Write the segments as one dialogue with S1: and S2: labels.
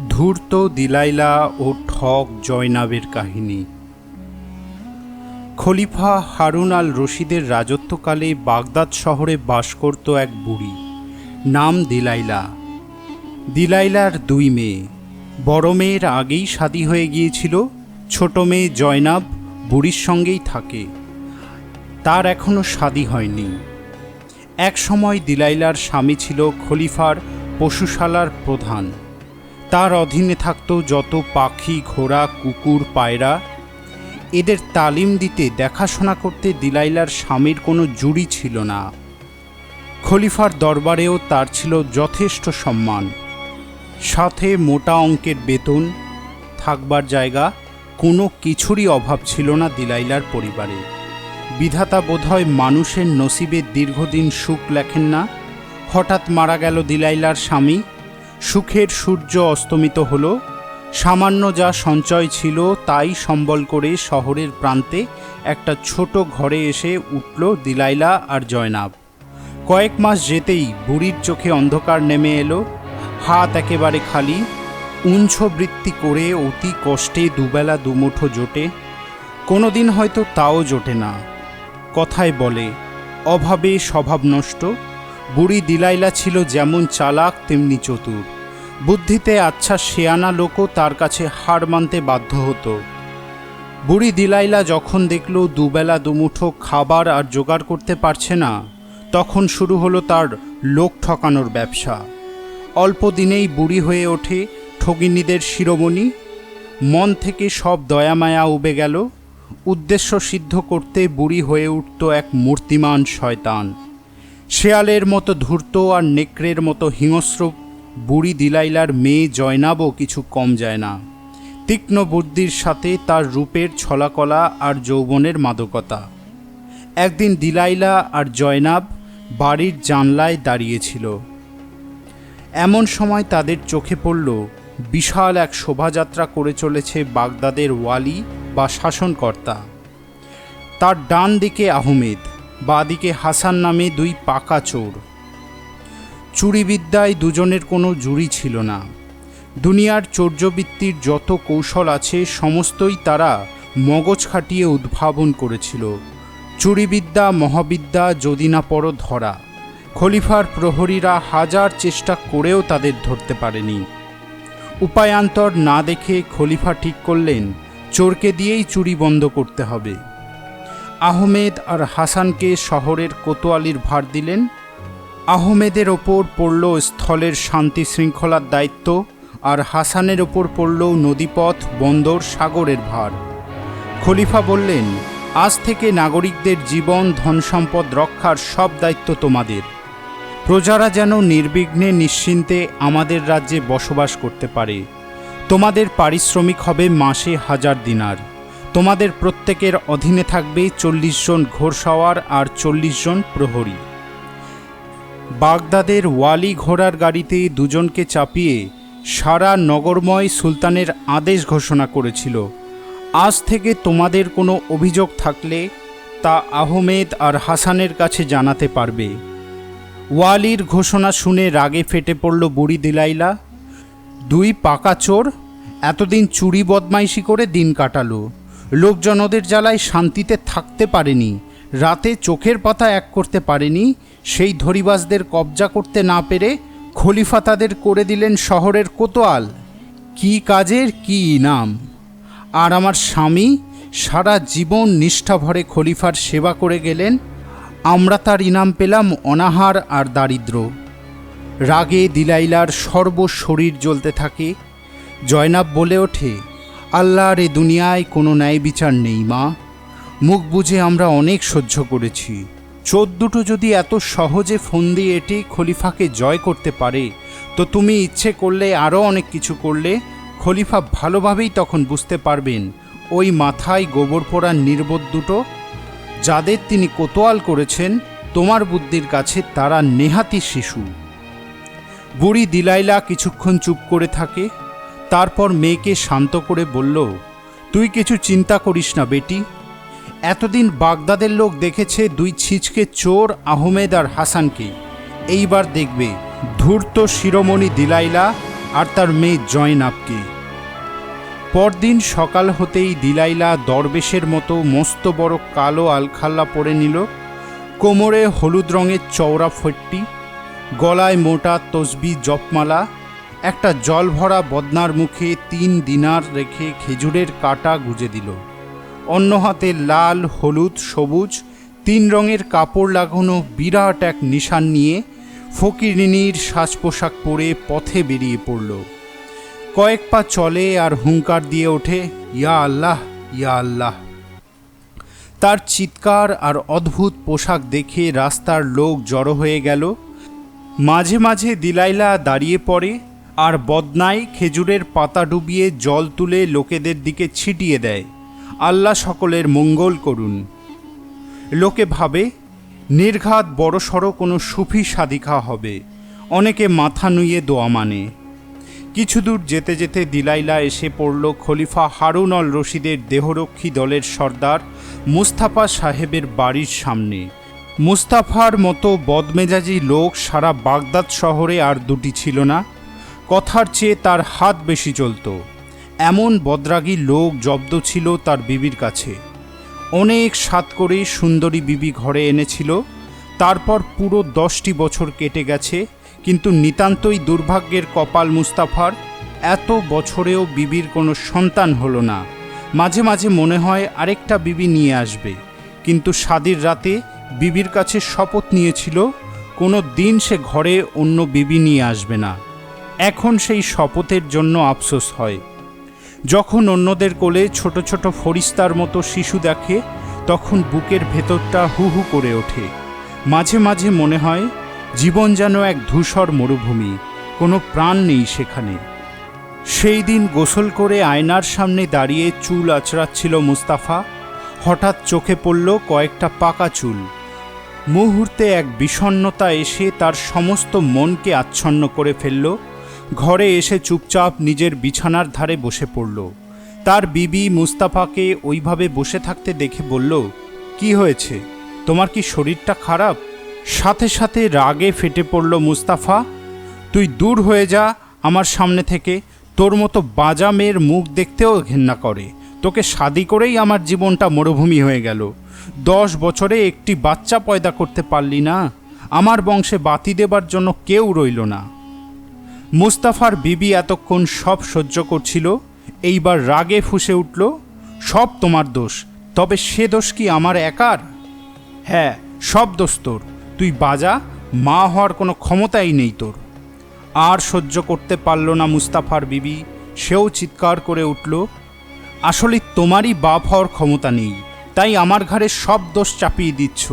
S1: ধূর্ত দিলাইলা ও ঠক জয়নাবের কাহিনী। খলিফা হারুন আল রশিদের রাজত্বকালে বাগদাদ শহরে বাস করত এক বুড়ি, নাম দিলাইলা। দিলাইলার দুই মেয়ে, বড় মেয়ের আগেই শাদী হয়ে গিয়েছিল, ছোট মেয়ে জয়নাব বুড়ির সঙ্গেই থাকে, তার এখনও শাদী হয়নি। এক সময় দিলাইলার স্বামী ছিল খলিফার পশুশালার প্রধান। তার অধীনে থাকত যত পাখি, ঘোড়া, কুকুর, পায়রা। এদের তালিম দিতে, দেখাশোনা করতে দিলাইলার স্বামীর কোনো জুড়ি ছিল না। খলিফার দরবারেও তার ছিল যথেষ্ট সম্মান, সাথে মোটা অঙ্কের বেতন, থাকবার জায়গা, কোনো কিছুরই অভাব ছিল না দিলাইলার পরিবারে। বিধাতা বোধহয় মানুষের নসিবে দীর্ঘদিন সুখ লেখেন না। হঠাৎ মারা গেল দিলাইলার স্বামী। সুখের সূর্য অস্তমিত হলো। সামান্য যা সঞ্চয় ছিল তাই সম্বল করে শহরের প্রান্তে একটা ছোট ঘরে এসে উঠল দিলাইলা আর জয়নাব। কয়েক মাস যেতেই বুড়ির চোখে অন্ধকার নেমে এলো। হাত একেবারে খালি। উঞ্ছবৃত্তি করে অতি কষ্টে দুবেলা দুমুঠো জোটে, কোনো দিন হয়তো তাও জোটে না। কথায় বলে, অভাবে স্বভাব নষ্ট। বুড়ি দিলাইলা ছিল যেমন চালাক তেমনি চতুর। বুদ্ধিতে আচ্ছা শেয়ানা লোকও তার কাছে হার মানতে বাধ্য হতো। বুড়ি দিলাইলা যখন দেখল দুবেলা দুমুঠো খাবার আর জোগাড় করতে পারছে না, তখন শুরু হলো তার লোক ঠকানোর ব্যবসা। অল্প দিনেই বুড়ি হয়ে ওঠে ঠগিনীদের শিরোমণি। মন থেকে সব দয়ামায়া উবে গেল। উদ্দেশ্য সিদ্ধ করতে বুড়ি হয়ে উঠত এক মূর্তিমান শয়তান। শেয়ালের মতো ধূর্ত আর নেকড়ের মতো হিংস্র বুড়ি দিলাইলার মেয়ে জয়নাবও কিছু কম যায় না। তীক্ষ্ণ বুদ্ধির সাথে তার রূপের ছলাকলা আর যৌবনের মাদকতা। একদিন দিলাইলা আর জয়নাব বাড়ির জানলায় দাঁড়িয়েছিল। এমন সময় তাদের চোখে পড়ল বিশাল এক শোভাযাত্রা করে চলেছে বাগদাদের ওয়ালি বা শাসনকর্তা। তার ডান দিকে আহমেদ, বাঁ দিকে হাসান নামে দুই পাকা চোর। চুরিবিদ্যায় দুজনের কোনো জুড়ি ছিল না। দুনিয়ার চৌর্যবৃত্তির যত কৌশল আছে সমস্তই তারা মগজ খাটিয়ে উদ্ভাবন করেছিল। চুরিবিদ্যা মহাবিদ্যা, যদি না পড়ো ধরা। খলিফার প্রহরীরা হাজার চেষ্টা করেও তাদের ধরতে পারেনি। উপায়ান্তর না দেখে খলিফা ঠিক করলেন চোরকে দিয়েই চুরি বন্ধ করতে হবে। আহমেদ আর হাসানকে শহরের কোতোয়ালির ভার দিলেন। আহমেদের ওপর পড়ল স্থলের শান্তি শৃঙ্খলার দায়িত্ব, আর হাসানের ওপর পড়ল নদীপথ, বন্দর, সাগরের ভার। খলিফা বললেন, আজ থেকে নাগরিকদের জীবন, ধন সম্পদ রক্ষার সব দায়িত্ব তোমাদের। প্রজারা যেন নির্বিঘ্নে নিশ্চিন্তে আমাদের রাজ্যে বসবাস করতে পারে। তোমাদের পারিশ্রমিক হবে মাসে 1000 দিনার। তোমাদের প্রত্যেকের অধীনে থাকবে 40 জন ঘোড়সওয়ার আর 40 জন প্রহরী। বাগদাদের ওয়ালি ঘোড়ার গাড়িতে দুজনকে চাপিয়ে সারা নগরময় সুলতানের আদেশ ঘোষণা করেছিল, আজ থেকে তোমাদের কোনো অভিযোগ থাকলে তা আহমেদ আর হাসানের কাছে জানাতে পারবে। ওয়ালির ঘোষণা শুনে রাগে ফেটে পড়ল বুড়ি দিলাইলা। দুই পাকা চোর এতদিন চুরি বদমাইশি করে দিন কাটালো। লোকজন ওদের জ্বালায় শান্তিতে থাকতে পারেনি। রাতে চোখের পাতা এক করতে পারেনি। সেই ধরিবাজদের কবজা করতে না পেরে খলিফা তাদের করে দিলেন শহরের কোতোয়াল। কি কাজের কি ইনাম! আর আমার স্বামী সারা জীবন নিষ্ঠাভরে খলিফার সেবা করে গেলেন, আমরা তার ইনাম পেলাম অনাহার আর দারিদ্র। রাগে দিলাইলার সর্বশরীর জ্বলতে থাকে। জয়নাব বলে ওঠে, আল্লাহর এ দুনিয়ায় কোনো ন্যায় বিচার নেই মা। মুখ বুঝে আমরা অনেক সহ্য করেছি। চোর দুটো যদি এত সহজে ফন্দি এঁটে খলিফাকে জয় করতে পারে, তো তুমি ইচ্ছে করলে আরও অনেক কিছু করলে খলিফা ভালোভাবেই তখন বুঝতে পারবেন ওই মাথায় গোবর পোড়া নির্বোধ দুটো, যাদের তিনি কোতোয়াল করেছেন, তোমার বুদ্ধির কাছে তারা নেহাতি শিশু। বুড়ি দিলাইলা কিছুক্ষণ চুপ করে থাকে। তারপর মেয়েকে শান্ত করে বলল, তুই কিছু চিন্তা করিস না বেটি। এতদিন বাগদাদের লোক দেখেছে দুই ছিচকে চোর আহমেদ আর হাসানকে। এইবার দেখবে ধূর্ত শিরোমণি দিলাইলা আর তার মেয়ে জয়নাবকে। পরদিন সকাল হতেই দিলাইলা দরবেশের মতো মস্ত বড় কালো আলখাল্লা পরে নিল, কোমরে হলুদ রঙের চওড়া ফট্টি, গলায় মোটা তসবি জপমালা, একটা জল ভরা বদনার মুখে 3 দিনার রেখে খেজুরের কাটা গুজে দিল। অন্য হাতে লাল, হলুদ, সবুজ 3 রঙের কাপড় লাগানো বিরাট এক নিশান নিয়ে ফকিরিনীর সাজ পোশাক পরে পথে বেরিয়ে পড়ল। কয়েক পা চলে আর হুঙ্কার দিয়ে ওঠে, ইয়া আল্লাহ, ইয়া আল্লাহ। তার চিৎকার আর অদ্ভুত পোশাক দেখে রাস্তার লোক জড়ো হয়ে গেল। মাঝে মাঝে দিলাইলা দাঁড়িয়ে পড়ে আর বদনায় খেজুরের পাতা ডুবিয়ে জল তুলে লোকেদের দিকে ছিটিয়ে দেয়, আল্লাহ সকলের মঙ্গল করুন। লোকে ভাবে নির্ঘাত বড়সড় কোনো সুফি সাদিকা হবে, অনেকে মাথা নুইয়ে দোয়া মানে। কিছু দূর যেতে যেতে দিলাইলা এসে পড়ল খলিফা হারুন অল রশিদের দেহরক্ষী দলের সর্দার মুস্তাফা সাহেবের বাড়ির সামনে। মুস্তাফার মতো বদমেজাজি লোক সারা বাগদাদ শহরে আর দুটি ছিল না, কথার চেয়ে তার হাত বেশি চলত। এমন বদরাগী লোক জব্দ ছিল তার বিবির কাছে। অনেক সাত করে সুন্দরী বিবি ঘরে এনেছিল। তারপর পুরো 10টি বছর কেটে গেছে, কিন্তু নিতান্তই দুর্ভাগ্যের কপাল মুস্তাফার, এত বছরেও বিবির কোনো সন্তান হলো না। মাঝে মাঝে মনে হয় আরেকটা বিবি নিয়ে আসবে, কিন্তু শাদির রাতে বিবির কাছে শপথ নিয়েছিল কোনো দিন সে ঘরে অন্য বিবি নিয়ে আসবে না। এখন সেই শপথের জন্য আফসোস হয়। যখন অন্যদের কোলে ছোট ছোট ফরিস্তার মতো শিশু দেখে, তখন বুকের ভেতরটা হু হু করে ওঠে। মাঝে মাঝে মনে হয় জীবন যেন এক ধূসর মরুভূমি, কোনো প্রাণ নেই সেখানে। সেই দিন গোসল করে আয়নার সামনে দাঁড়িয়ে চুল আঁচড়াচ্ছিল মুস্তাফা। হঠাৎ চোখে পড়ল কয়েকটা পাকা চুল। মুহূর্তে এক বিষণ্ণতা এসে তার সমস্ত মনকে আচ্ছন্ন করে ফেলল। ঘরে এসে চুপচাপ নিজের বিছানার ধারে বসে পড়ল। তার বিবি মুস্তাফাকে ওইভাবে বসে থাকতে দেখে বলল, কি হয়েছে, তোমার কি শরীরটা খারাপ? সাথে সাথে রাগে ফেটে পড়ল মুস্তাফা, তুই দূর হয়ে যা আমার সামনে থেকে, তোর মতো বাজা মেয়ের মুখ দেখতেও ঘেন্না করে। তোকে শাদি করেই আমার জীবনটা মরুভূমি হয়ে গেল। 10 বছরে একটি বাচ্চা পয়দা করতে পারলি না, আমার বংশে বাতি দেবার জন্য কেউ রইল না। মুস্তাফার বিবি এতক্ষণ সব সহ্য করছিল, এইবার রাগে ফুঁসে উঠল, সব তোমার দোষ। তবে সে দোষ কি আমার একার? হ্যাঁ, সব দোষ তোর। তুই বাজা, মা হওয়ার কোনো ক্ষমতাই নেই তোর। আর সহ্য করতে পারল না মুস্তাফার বিবি, সেও চিৎকার করে উঠল, আসলে তোমারই বাপ হওয়ার ক্ষমতা নেই, তাই আমার ঘাড়ে সব দোষ চাপিয়ে দিচ্ছ।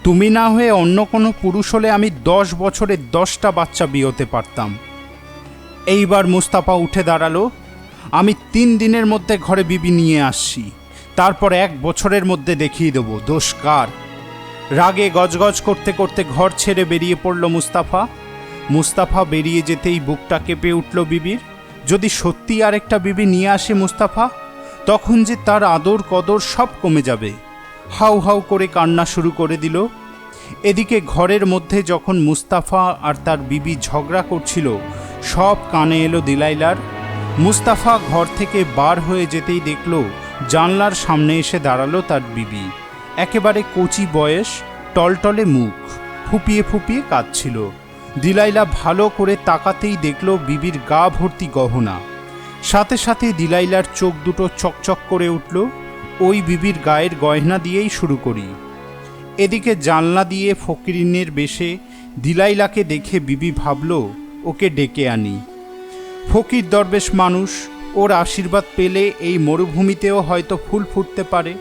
S1: তুমি না হয়ে অন্য কোনো পুরুষ হলে আমি 10 বছরে 10টা বাচ্চা বিয়েতে পারতাম। এইবার মুস্তাফা উঠে দাঁড়ালো, আমি 3 দিনের মধ্যে ঘরে বিবি নিয়ে আসছি, তারপর 1 বছরের মধ্যে দেখিয়ে দেবো দোষ কার। রাগে গজগজ করতে করতে ঘর ছেড়ে বেরিয়ে পড়ল মুস্তাফা। মুস্তাফা বেরিয়ে যেতেই বুকটা কেঁপে উঠল বিবির। যদি সত্যি আরেকটা বিবি নিয়ে আসে মুস্তাফা, তখন যে তার আদর কদর সব কমে যাবে। হাউ হাউ করে কান্না শুরু করে দিল। এদিকে ঘরের মধ্যে যখন মুস্তাফা আর তার বিবি ঝগড়া করছিল, সব কানে এলো দিলাইলার। মুস্তাফা ঘর থেকে বার হয়ে যেতেই দেখল জানলার সামনে এসে দাঁড়ালো তার বিবি। একেবারে কচি বয়স, টলটলে মুখ, ফুপিয়ে ফুপিয়ে কাঁদছিল। দিলাইলা ভালো করে তাকাতেই দেখল বিবির গা ভর্তি গহনা। সাথে সাথে দিলাইলার চোখ দুটো চকচক করে উঠল। ওই বিবির গায়ের গয়না দিয়েই শুরু করি। এদিকে জানলা দিয়ে ফকিরিনের বেশে দিলাইলাকে দেখে বিবি ভাবল ওকে ডেকে আনি। ফকির দরবেশ মানুষ, ওর আশীর্বাদ পেলে এই মরুভূমিতেও হয়তো ফুল ফুটতে পারে।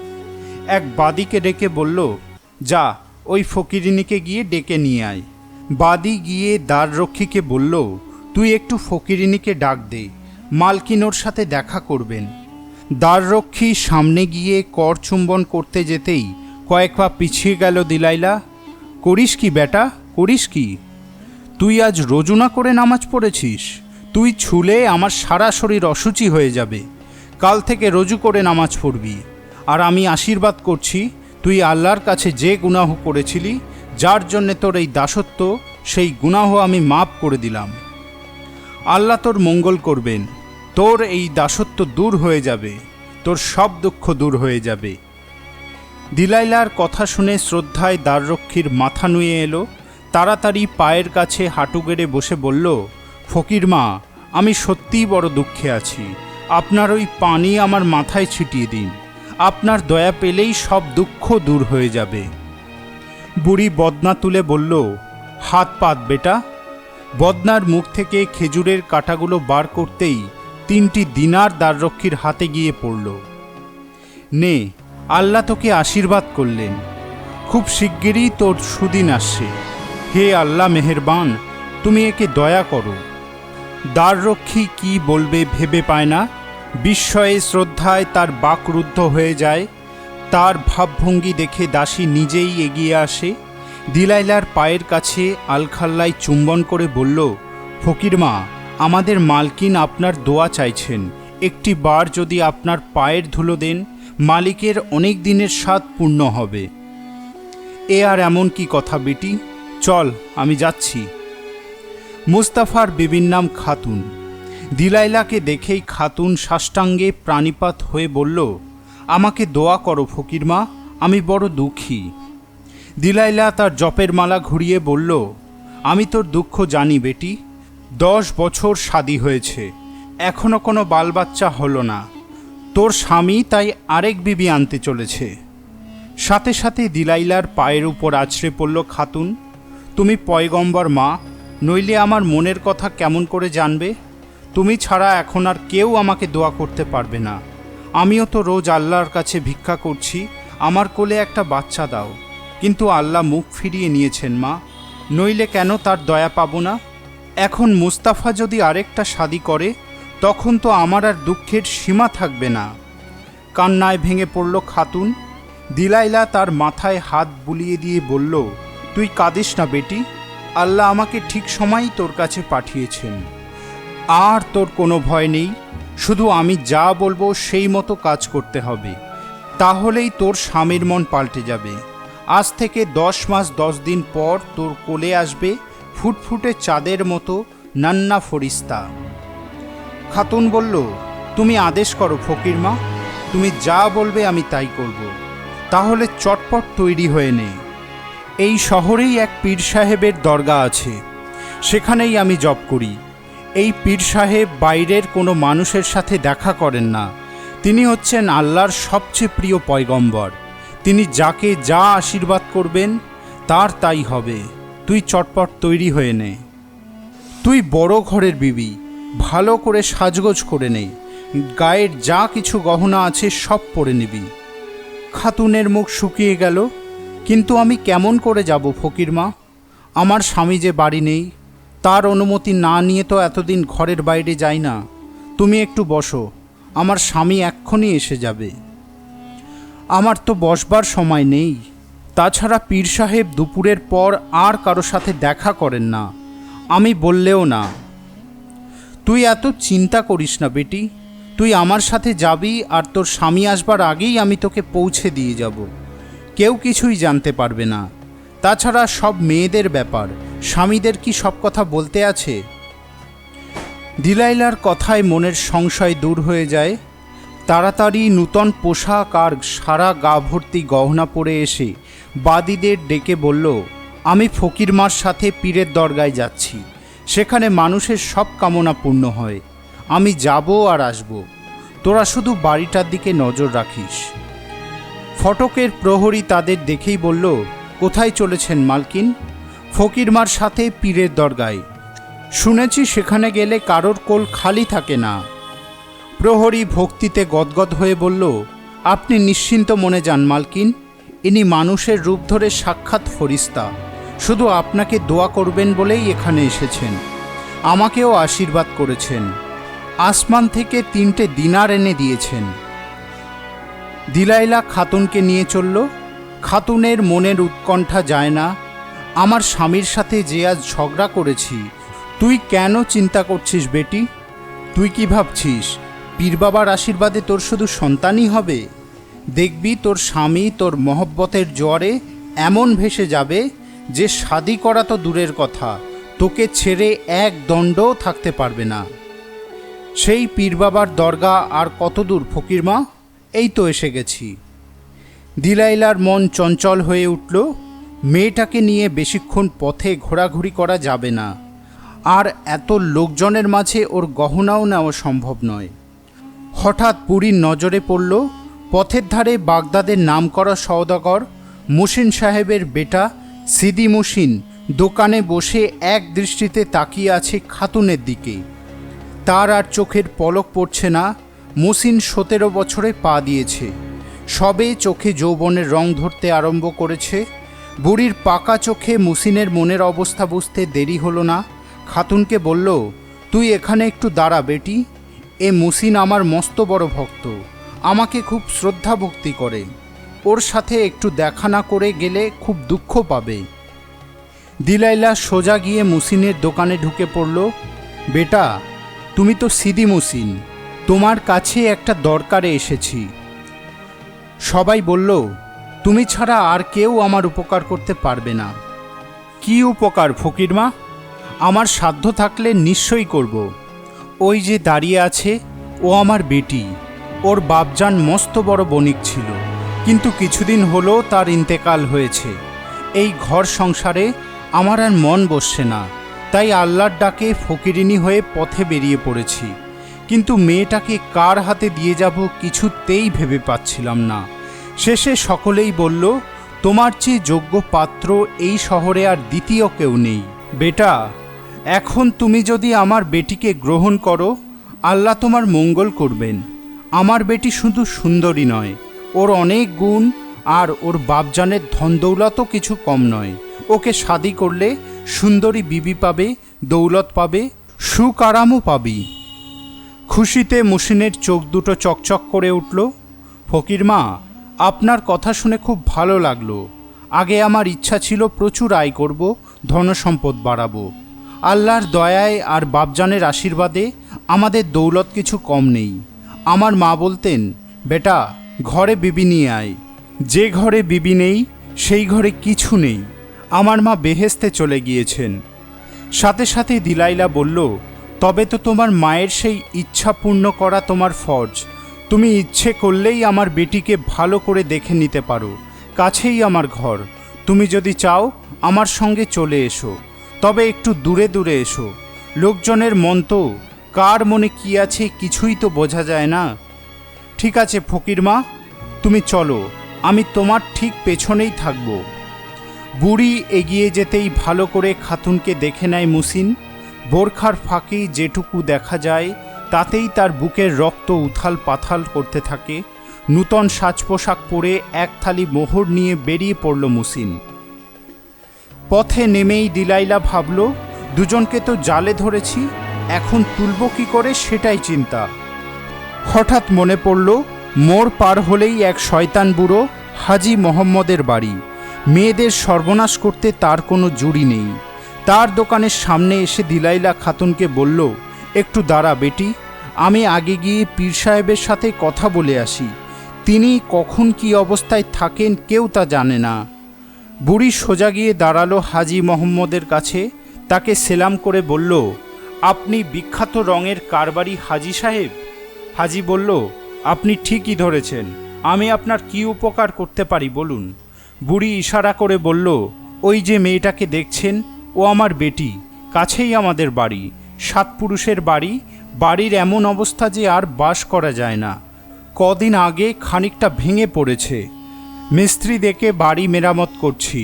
S1: এক বাদীকে ডেকে বলল, যা ওই ফকিরিনীকে গিয়ে ডেকে নিয়ে আয়। বাদী গিয়ে দ্বাররক্ষীকে বলল, তুই একটু ফকিরিনীকে ডাক দে, মালকিন ওর সাথে দেখা করবেন। দ্বাররক্ষী সামনে গিয়ে কর চুম্বন করতে যেতেই কয়েক পা পিছিয়ে গেল দিলাইলা। করিস কি বেটা, করিস কি? তুই আজ রোজু করে নামাজ পড়েছিস? তুই ছুলে আমার সারা শরীর অসুচি হয়ে যাবে। কাল থেকে রোজু করে নামাজ পড়বি। আর আমি আশীর্বাদ করছি, তুই আল্লাহর কাছে যে গুনাহ করেছিলি, যার জন্যে তোর এই দাসত্ব, সেই গুনাহ আমি মাফ করে দিলাম। আল্লাহ তোর মঙ্গল করবেন, তোর এই দাসত্ব দূর হয়ে যাবে, তোর সব দুঃখ দূর হয়ে যাবে। দিলাইলার কথা শুনে শ্রদ্ধায় দ্বাররক্ষীর মাথা নুয়ে এলো। তাড়াতাড়ি পায়ের কাছে হাঁটু গেড়ে বসে বলল, ফকির মা, আমি সত্যিই বড় দুঃখে আছি, আপনার ওই পানি আমার মাথায় ছিটিয়ে দিন, আপনার দয়া পেলেই সব দুঃখ দূর হয়ে যাবে। বুড়ি বদনা তুলে বলল, হাত পাত বেটা। বদনার মুখ থেকে খেজুরের কাঁটাগুলো বার করতেই 3টি দিনার দ্বাররক্ষীর হাতে গিয়ে পড়ল। নে, আল্লাহ তোকে আশীর্বাদ করলেন, খুব শিগগিরই তোর সুদিন আসছে। হে আল্লাহ মেহেরবান, তুমি একে দয়া করো। দ্বাররক্ষী কি বলবে ভেবে পায় না, বিস্ময়ে শ্রদ্ধায় তার বাকরুদ্ধ হয়ে যায়। তার ভাবভঙ্গি দেখে দাসী নিজেই এগিয়ে আসে, দিলাইলার পায়ের কাছে আলখাল্লায় চুম্বন করে বলল, ফকির মা, আমাদের মালকিন আপনার দোয়া চাইছেন, একটি বার যদি আপনার পায়ের ধুলো দেন, মালিকের অনেক দিনের স্বাদ পূর্ণ হবে। এ আর এমন কি কথা বেটি, চল আমি যাচ্ছি। মুস্তাফার বিবির নাম খাতুন। দিলাইলাকে দেখেই খাতুন সাষ্টাঙ্গে প্রাণিপাত হয়ে বলল, আমাকে দোয়া করো ফকির মা, আমি বড় দুঃখী। দিলাইলা তার জপের মালা ঘুরিয়ে বলল, আমি তোর দুঃখ জানি বেটি, 10 বছর শাদী হয়েছে, এখনো কোনো বালবাচ্চা হলো না, তোর স্বামী তাই আরেক বিবি আনতে চলেছে। সাথে সাথে দিলাইলার পায়ের উপর আছড়ে পড়ল খাতুন, তুমি পয়গম্বর মা, নইলে আমার মনের কথা কেমন করে জানবে? তুমি ছাড়া এখন আর কেউ আমাকে দোয়া করতে পারবে না। আমিও তো রোজ আল্লাহর কাছে ভিক্ষা করছি, আমার কোলে একটা বাচ্চা দাও, কিন্তু আল্লাহ মুখ ফিরিয়ে নিয়েছেন মা, নইলে কেন তার দয়া পাবো না? এখন মুস্তাফা যদি আরেকটা শাদী করে, তখন তো আমার আর দুঃখের সীমা থাকবে না। কান্নায় ভেঙে পড়ল খাতুন। দিলাইলা তার মাথায় হাত বুলিয়ে দিয়ে বলল, তুই কাঁদিস না বেটি, আল্লাহ আমাকে ঠিক সময়ই তোর কাছে পাঠিয়েছেন, আর তোর কোনো ভয় নেই, শুধু আমি যা বলবো সেই মতো কাজ করতে হবে, তাহলেই তোর স্বামীর মন পাল্টে যাবে। আজ থেকে 10 মাস 10 দিন পর তোর কোলে আসবে ফুটফুটে চাঁদের মতো নান্না ফরিস্তা। খাতুন বলল, তুমি আদেশ করো ফকির মা, তুমি যা বলবে আমি তাই করব। তাহলে চটপট তৈরি হয়ে নে। এই শহরেই এক পীর সাহেবের দরগা আছে, সেখানেই আমি জপ করি। এই পীর সাহেব বাইরের কোনো মানুষের সাথে দেখা করেন না, তিনি হচ্ছেন আল্লাহর সবচেয়ে প্রিয় পয়গম্বর, তিনি যাকে যা আশীর্বাদ করবেন তার তাই হবে। তুই চটপট তৈরি হয়ে নে। তুই বড় ঘরের বিবি, ভালো করে সাজগোজ করে নে, গায়ের যা কিছু গহনা আছে সব পরে নিবি। খাতুনের মুখ শুকিয়ে গেল, কিন্তু আমি কেমন করে যাব ফকির মা? আমার স্বামী যে বাড়ি নেই, তার অনুমতি না নিয়ে তো এতদিন ঘরের বাইরে যাই না। তুমি একটু বসো, আমার স্বামী এক্ষুনি এসে যাবে। আমার তো বসবার সময় নেই, তাছাড়া পীর সাহেব দুপুরের পর আর কারো সাথে দেখা করেন না, আমি বললেও না। তুই এত চিন্তা করিস না বেটি, তুই আমার সাথে যাবি, আর তোর স্বামী আসবার আগেই আমি তোকে পৌঁছে দিয়ে যাব, কেউ কিছুই জানতে পারবে না। তাছাড়া সব মেয়েদের ব্যাপার, স্বামীদের কি সব কথা বলতে আছে? দিলাইলার কথায় মনের সংশয় দূর হয়ে যায়। তাড়াতাড়ি নূতন পোশাক আর সারা গা ভর্তি গহনা পরে এসে বাদীদের ডেকে বলল, আমি ফকির মার সাথে পীরের দরগায় যাচ্ছি, সেখানে মানুষের সব কামনা পূর্ণ হয়, আমি যাব আর আসব, তোরা শুধু বাড়িটার দিকে নজর রাখিস। ফটকের প্রহরী তাদের দেখেই বলল, কোথায় চলেছেন মালকিন? ফকির মার সাথে পীরের দরগায়, শুনেছি সেখানে গেলে কারোর কোল খালি থাকে না। প্রহরী ভক্তিতে গদগদ হয়ে বলল, আপনি নিশ্চিন্ত মনে যান মালকিন, ইনি মানুষের রূপ ধরে সাক্ষাৎ ফরিস্তা, শুধু আপনাকে দোয়া করবেন বলেই এখানে এসেছেন, আমাকেও আশীর্বাদ করেছেন, আসমান থেকে 3টে দিনার এনে দিয়েছেন। দিলাইলা খাতুনকে নিয়ে চলল। খাতুনের মনের উৎকণ্ঠা যায় না, আমার স্বামীর সাথে যে আজ ঝগড়া করেছি, তুই কেন চিন্তা করছিস বেটি? তুই কি ভাবছিস পীর বাবার আশীর্বাদে তোর শুধু সন্তানই হবে? দেখবি তোর স্বামী তোর মহব্বতের জোয়ারে এমন ভেসে যাবে যে শাদি করা তো দূরের কথা, তোকে ছেড়ে এক দণ্ডও থাকতে পারবে না। সেই পীর বাবার দরগা আর কত দূর ফকিরমা? এই তো এসে গেছি। দিলাইলার মন চঞ্চল হয়ে উঠল। মেয়েটাকে নিয়ে বেশিক্ষণ পথে ঘোরাঘুরি করা যাবে না, আর এত লোকজনের মাঝে ওর গহনাও নেওয়া সম্ভব নয়। হঠাৎ বুড়ির নজরে পড়ল পথের ধারে বাগদাদের নামকরা সওদাগর মুহসিন সাহেবের বেটা সিদি মুহসিন দোকানে বসে এক দৃষ্টিতে তাকিয়ে আছে খাতুনের দিকে। তার আর চোখের পলক পড়ছে না। মুহসিন 17 বছরে পা দিয়েছে, সবে চোখে যৌবনের রং ধরতে আরম্ভ করেছে। বুড়ির পাকা চোখে মুহসিনের মনের অবস্থা বুঝতে দেরি হলো না। খাতুনকে বলল, তুই এখানে একটু দাঁড়া বেটি। এ মুহসিন আমার মস্ত বড় ভক্ত, আমাকে খুব শ্রদ্ধা ভক্তি করে। ওর সাথে একটু দেখা না করে গেলে খুব দুঃখ পাবে। দিলাইলা সোজা গিয়ে মুহসিনের দোকানে ঢুকে পড়ল। বেটা, তুমি তো সিদি মুহসিন, তোমার কাছে একটা দরকারে এসেছি। সবাই বলল, তুমি ছাড়া আর কেউ আমার উপকার করতে পারবে না। কি উপকার ফকিরমা? আমার সাধ্য থাকলে নিশ্চয়ই করব। ওই যে দাঁড়িয়ে আছে, ও আমার বেটি। ওর বাপজান মস্ত বড় বণিক ছিল, কিন্তু কিছুদিন হলো তার ইন্তেকাল হয়েছে। এই ঘর সংসারে আমার আর মন বসছে না, তাই আল্লাহর ডাকে ফকিরিনী হয়ে পথে বেরিয়ে পড়েছি। কিন্তু মেয়েটাকে কার হাতে দিয়ে যাব কিছুতেই ভেবে পাচ্ছিলাম না। শেষে সকলেই বলল, তোমার চেয়ে যোগ্য পাত্র এই শহরে আর দ্বিতীয় কেউ নেই। বেটা, এখন তুমি যদি আমার বেটিকে গ্রহণ করো, আল্লাহ তোমার মঙ্গল করবেন। আমার বেটি শুধু সুন্দরী নয়, ওর অনেক গুণ, আর ওর বাপজানের ধন দৌলতও কিছু কম নয়। ওকে শাদি করলে সুন্দরী বিবি পাবে, দৌলত পাবে, সুখ আরামও পাবি। খুশিতে মুহসিনের চোখ দুটো চকচক করে উঠল। ফকিরমা, আপনার কথা শুনে খুব ভালো লাগলো। আগে আমার ইচ্ছা ছিল প্রচুর আয় করব, ধনসম্পদ বাড়াবো। আল্লাহর দয়ায় আর বাপজানের আশীর্বাদে আমাদের দৌলত কিছু কম নেই। আমার মা বলতেন, বেটা, ঘরে বিবি নিয়ে আয়। যে ঘরে বিবি নেই সেই ঘরে কিছু নেই। আমার মা বেহেস্তে চলে গিয়েছেন। সাথে সাথে দিলাইলা বলল, তবে তো তোমার মায়ের সেই ইচ্ছা পূর্ণ করা তোমার ফরজ। তুমি ইচ্ছে করলেই আমার বেটিকে ভালো করে দেখে নিতে পারো। কাছেই আমার ঘর। তুমি যদি চাও আমার সঙ্গে চলে এসো, তবে একটু দূরে দূরে এসো। লোকজনের মন তো, কার মনে কি আছে কিছুই তো বোঝা যায় না। ঠিক আছে ফকিরমা, তুমি চলো, আমি তোমার ঠিক পেছনেই থাকব। বুড়ি এগিয়ে যেতেই ভালো করে খাতুনকে দেখে নেয় মুহসিন। বোরখার ফাঁকে যেটুকু দেখা যায় তাতেই তার বুকের রক্ত উথাল পাথাল করতে থাকে। নূতন সাজ পোশাক পরে এক থালি মোহর নিয়ে বেরিয়ে পড়ল মুহসিন। পথে নেমেই দিলাইলা ভাবল, দুজনকে তো জালে ধরেছি, এখন তুলব কি করে সেটাই চিন্তা। হঠাৎ মনে পড়ল, মোড় পার হলেই এক শয়তান বুড়ো হাজি মোহাম্মদের বাড়ি। মেয়েদের সর্বনাশ করতে তার কোনো জুড়ি নেই। তার দোকানের সামনে এসে দিলাইলা খাতুনকে বলল, একটু দাঁড়া বেটি, আমি আগে গিয়ে পীর সাহেবের সাথে কথা বলে আসি। তিনি কখন কি অবস্থায় থাকেন কেউ তা জানে না। বুড়ি সোজা গিয়ে দাঁড়ালো হাজি মোহাম্মদের কাছে। তাকে সেলাম করে বলল, আপনি বিখ্যাত রঙের কারবারি হাজি সাহেব? হাজি বলল, আপনি ঠিকই ধরেছেন। আমি আপনার কি উপকার করতে পারি বলুন। বুড়ি ইশারা করে বলল, ওই যে মেয়েটাকে দেখছেন, ও আমার বেটি। কাছেই আমাদের বাড়ি, 7 পুরুষের বাড়ি। বাড়ির এমন অবস্থা যে আর বাস করা যায় না। কদিন আগে খানিকটা ভেঙে পড়েছে। মিস্ত্রি ডেকে বাড়ি মেরামত করছি।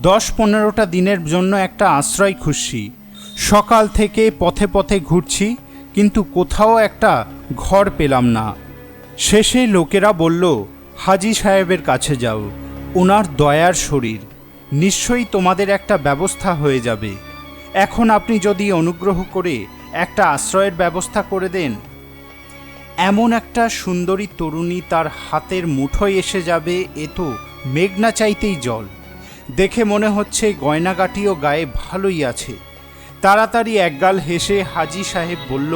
S1: 10-15টা দিনের জন্য একটা আশ্রয় খুঁজছি। সকাল থেকে পথে পথে ঘুরছি, কিন্তু কোথাও একটা ঘর পেলাম না। শেষে লোকেরা বলল, হাজি সাহেবের কাছে যাও, ওনার দয়ার শরীর, নিশ্চয়ই তোমাদের একটা ব্যবস্থা হয়ে যাবে। এখন আপনি যদি অনুগ্রহ করে একটা আশ্রয়ের ব্যবস্থা করে দেন। এমন একটা সুন্দরী তরুণী তার হাতের মুঠোয় এসে যাবে, এ তো মেঘনা চাইতেই জল। দেখে মনে হচ্ছে গয়নাগাটিও গায়ে ভালোই আছে। তাড়াতাড়ি একগাল হেসে হাজি সাহেব বলল,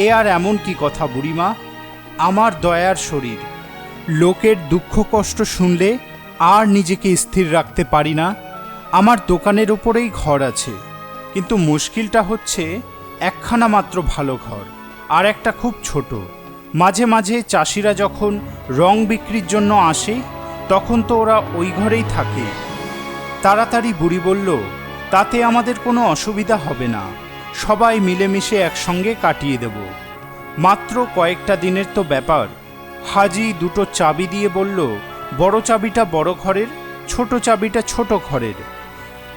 S1: এ আর এমন কি কথা বুড়িমা, আমার দয়ার শরীর। লোকের দুঃখ কষ্ট শুনলে আর নিজেকে স্থির রাখতে পারি না। আমার দোকানের উপরেই ঘর আছে, কিন্তু মুশকিলটা হচ্ছে একখানা মাত্র ভালো ঘর, আর একটা খুব ছোট। মাঝে মাঝে চাষিরা যখন রং বিক্রির জন্য আসে তখন তো ওরা ওই ঘরেই থাকে। তাড়াতাড়ি বুড়ি বলল, তাতে আমাদের কোনো অসুবিধা হবে না, সবাই মিলেমিশে একসঙ্গে কাটিয়ে দেব। মাত্র কয়েকটা দিনের তো ব্যাপার। হাজি দুটো চাবি দিয়ে বলল, বড় চাবিটা বড় ঘরের, ছোট চাবিটা ছোট ঘরের।